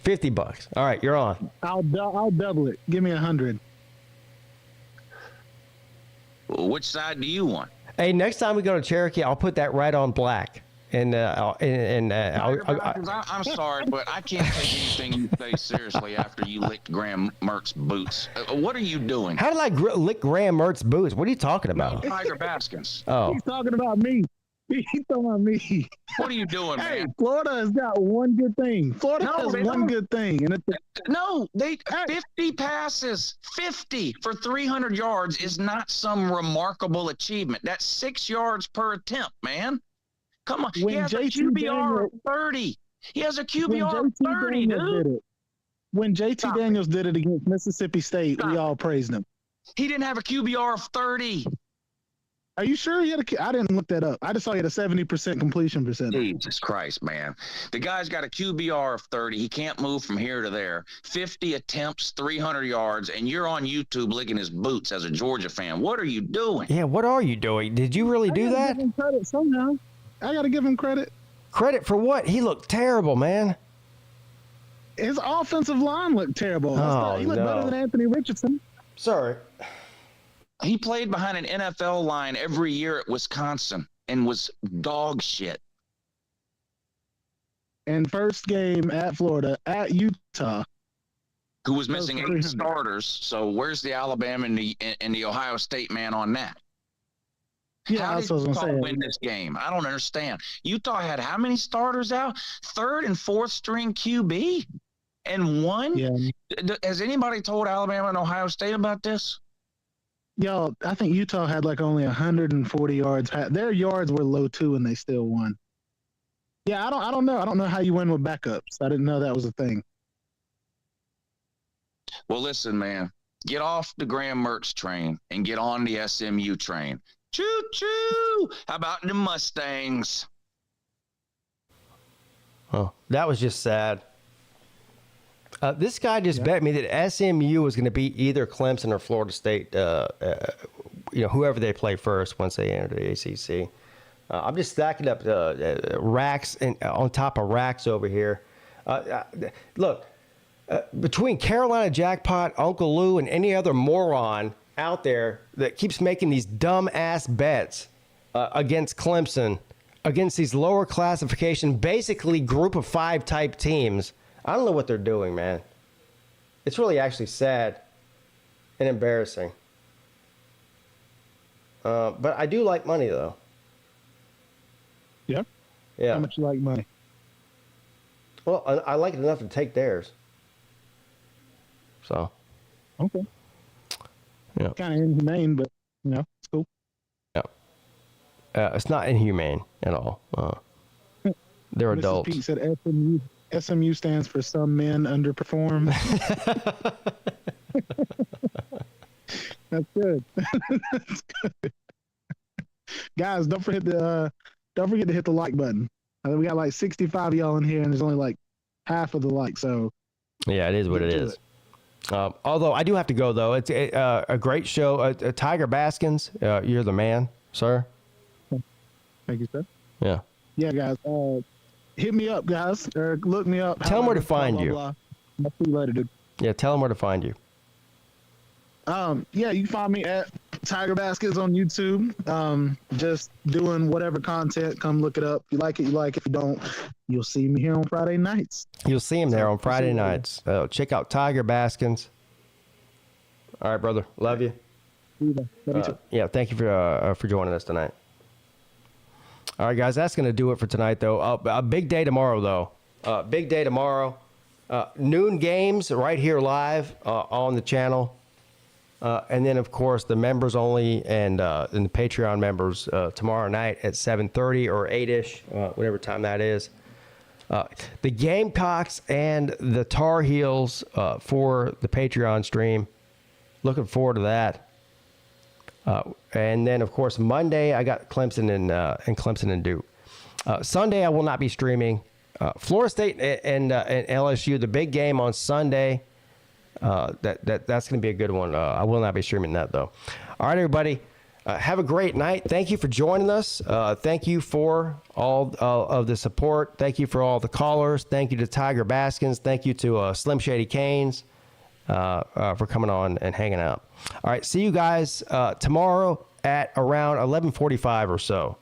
$50. All right, you're on. I'll double it. Give me 100. Which side do you want? Hey, next time we go to Cherokee, I'll put that right on black. I'm sorry, but I can't take anything you say seriously after you licked Graham Mertz's boots. What are you doing? How did I lick Graham Mertz's boots? What are you talking about? No, Tiger Baskins. Oh. He's talking about me. He's talking about me. What are you doing, hey, man? Florida has got one good thing. Florida has one good thing. And they 50 passes. 50 for 300 yards is not some remarkable achievement. That's 6 yards per attempt, man. Come on. He has a QBR of 30. He has a QBR of 30, dude. When JT Daniels did it against Mississippi State, we all praised him. He didn't have a QBR of 30. Are you sure he had I didn't look that up. I just saw he had a 70% completion percentage. Jesus Christ, man. The guy's got a QBR of 30. He can't move from here to there. 50 attempts, 300 yards, and you're on YouTube licking his boots as a Georgia fan. What are you doing? Yeah, what are you doing? Did you really do that? Give him credit somehow. I got to give him credit. Credit for what? He looked terrible, man. His offensive line looked terrible. He looked better than Anthony Richardson. Sorry. He played behind an NFL line every year at Wisconsin and was dog shit. And first game at Florida, at Utah. Who was missing 8 starters. So where's the Alabama and the Ohio State man on that? Yeah, how that's did what I was Utah going to say. win this game? I don't understand. Utah had how many starters out? 3rd and 4th string QB and won? Yeah. Has anybody told Alabama and Ohio State about this? Yo, I think Utah had like only 140 yards. Their yards were low too, and they still won. Yeah, I don't know. I don't know how you win with backups. I didn't know that was a thing. Well, listen, man. Get off the Graham Mertz train and get on the SMU train. Choo-choo! How about the Mustangs? Oh, that was just sad. This guy just bet me that SMU was going to beat either Clemson or Florida State, whoever they play first once they enter the ACC. I'm just stacking up racks on top of racks over here. Look, between Carolina Jackpot, Uncle Lou, and any other moron out there that keeps making these dumb-ass bets against Clemson, against these lower classification, basically group of 5 type teams, I don't know what they're doing, man. It's really actually sad and embarrassing. But I do like money, though. Yeah? Yeah. How much you like money? Well, I like it enough to take theirs. So. Okay. Yeah. Kind of inhumane, but, it's cool. Yeah. It's not inhumane at all. They're Mrs. adults. Pete said SMU stands for some men underperform. That's good. That's good. Guys, don't forget to hit the like button. We got like 65 of y'all in here, and there's only like half of the likes. So yeah, it is what it is. Although I do have to go though. It's a great show. Tiger Baskins, you're the man, sir. Thank you, sir. Yeah. Yeah, guys. Hit me up, guys, or look me up. Tell them where to find you. I'll see you later, dude. Yeah, tell them where to find you. Yeah, you can find me at Tiger Baskets on YouTube. Just doing whatever content. Come look it up. If you like it, you like it. If you don't, you'll see me here on Friday nights. You'll see him there on Friday nights. Check out Tiger Baskins. All right, brother. Love you. Love you too. Yeah, thank you for joining us tonight. All right, guys, that's going to do it for tonight, though. A big day tomorrow, though. Big day tomorrow. Noon games right here live on the channel. And then, of course, the members only and the Patreon members tomorrow night at 7:30 or 8-ish, whatever time that is. The Gamecocks and the Tar Heels for the Patreon stream. Looking forward to that. And then, of course, Monday I got Clemson and Clemson and Duke. Sunday I will not be streaming. Florida State and LSU, the big game on Sunday. That's going to be a good one. I will not be streaming that, though. All right, everybody. Have a great night. Thank you for joining us. Thank you for all of the support. Thank you for all the callers. Thank you to Tiger Baskins. Thank you to Slim Shady Canes for coming on and hanging out. All right, see you guys tomorrow at around 11:45 or so.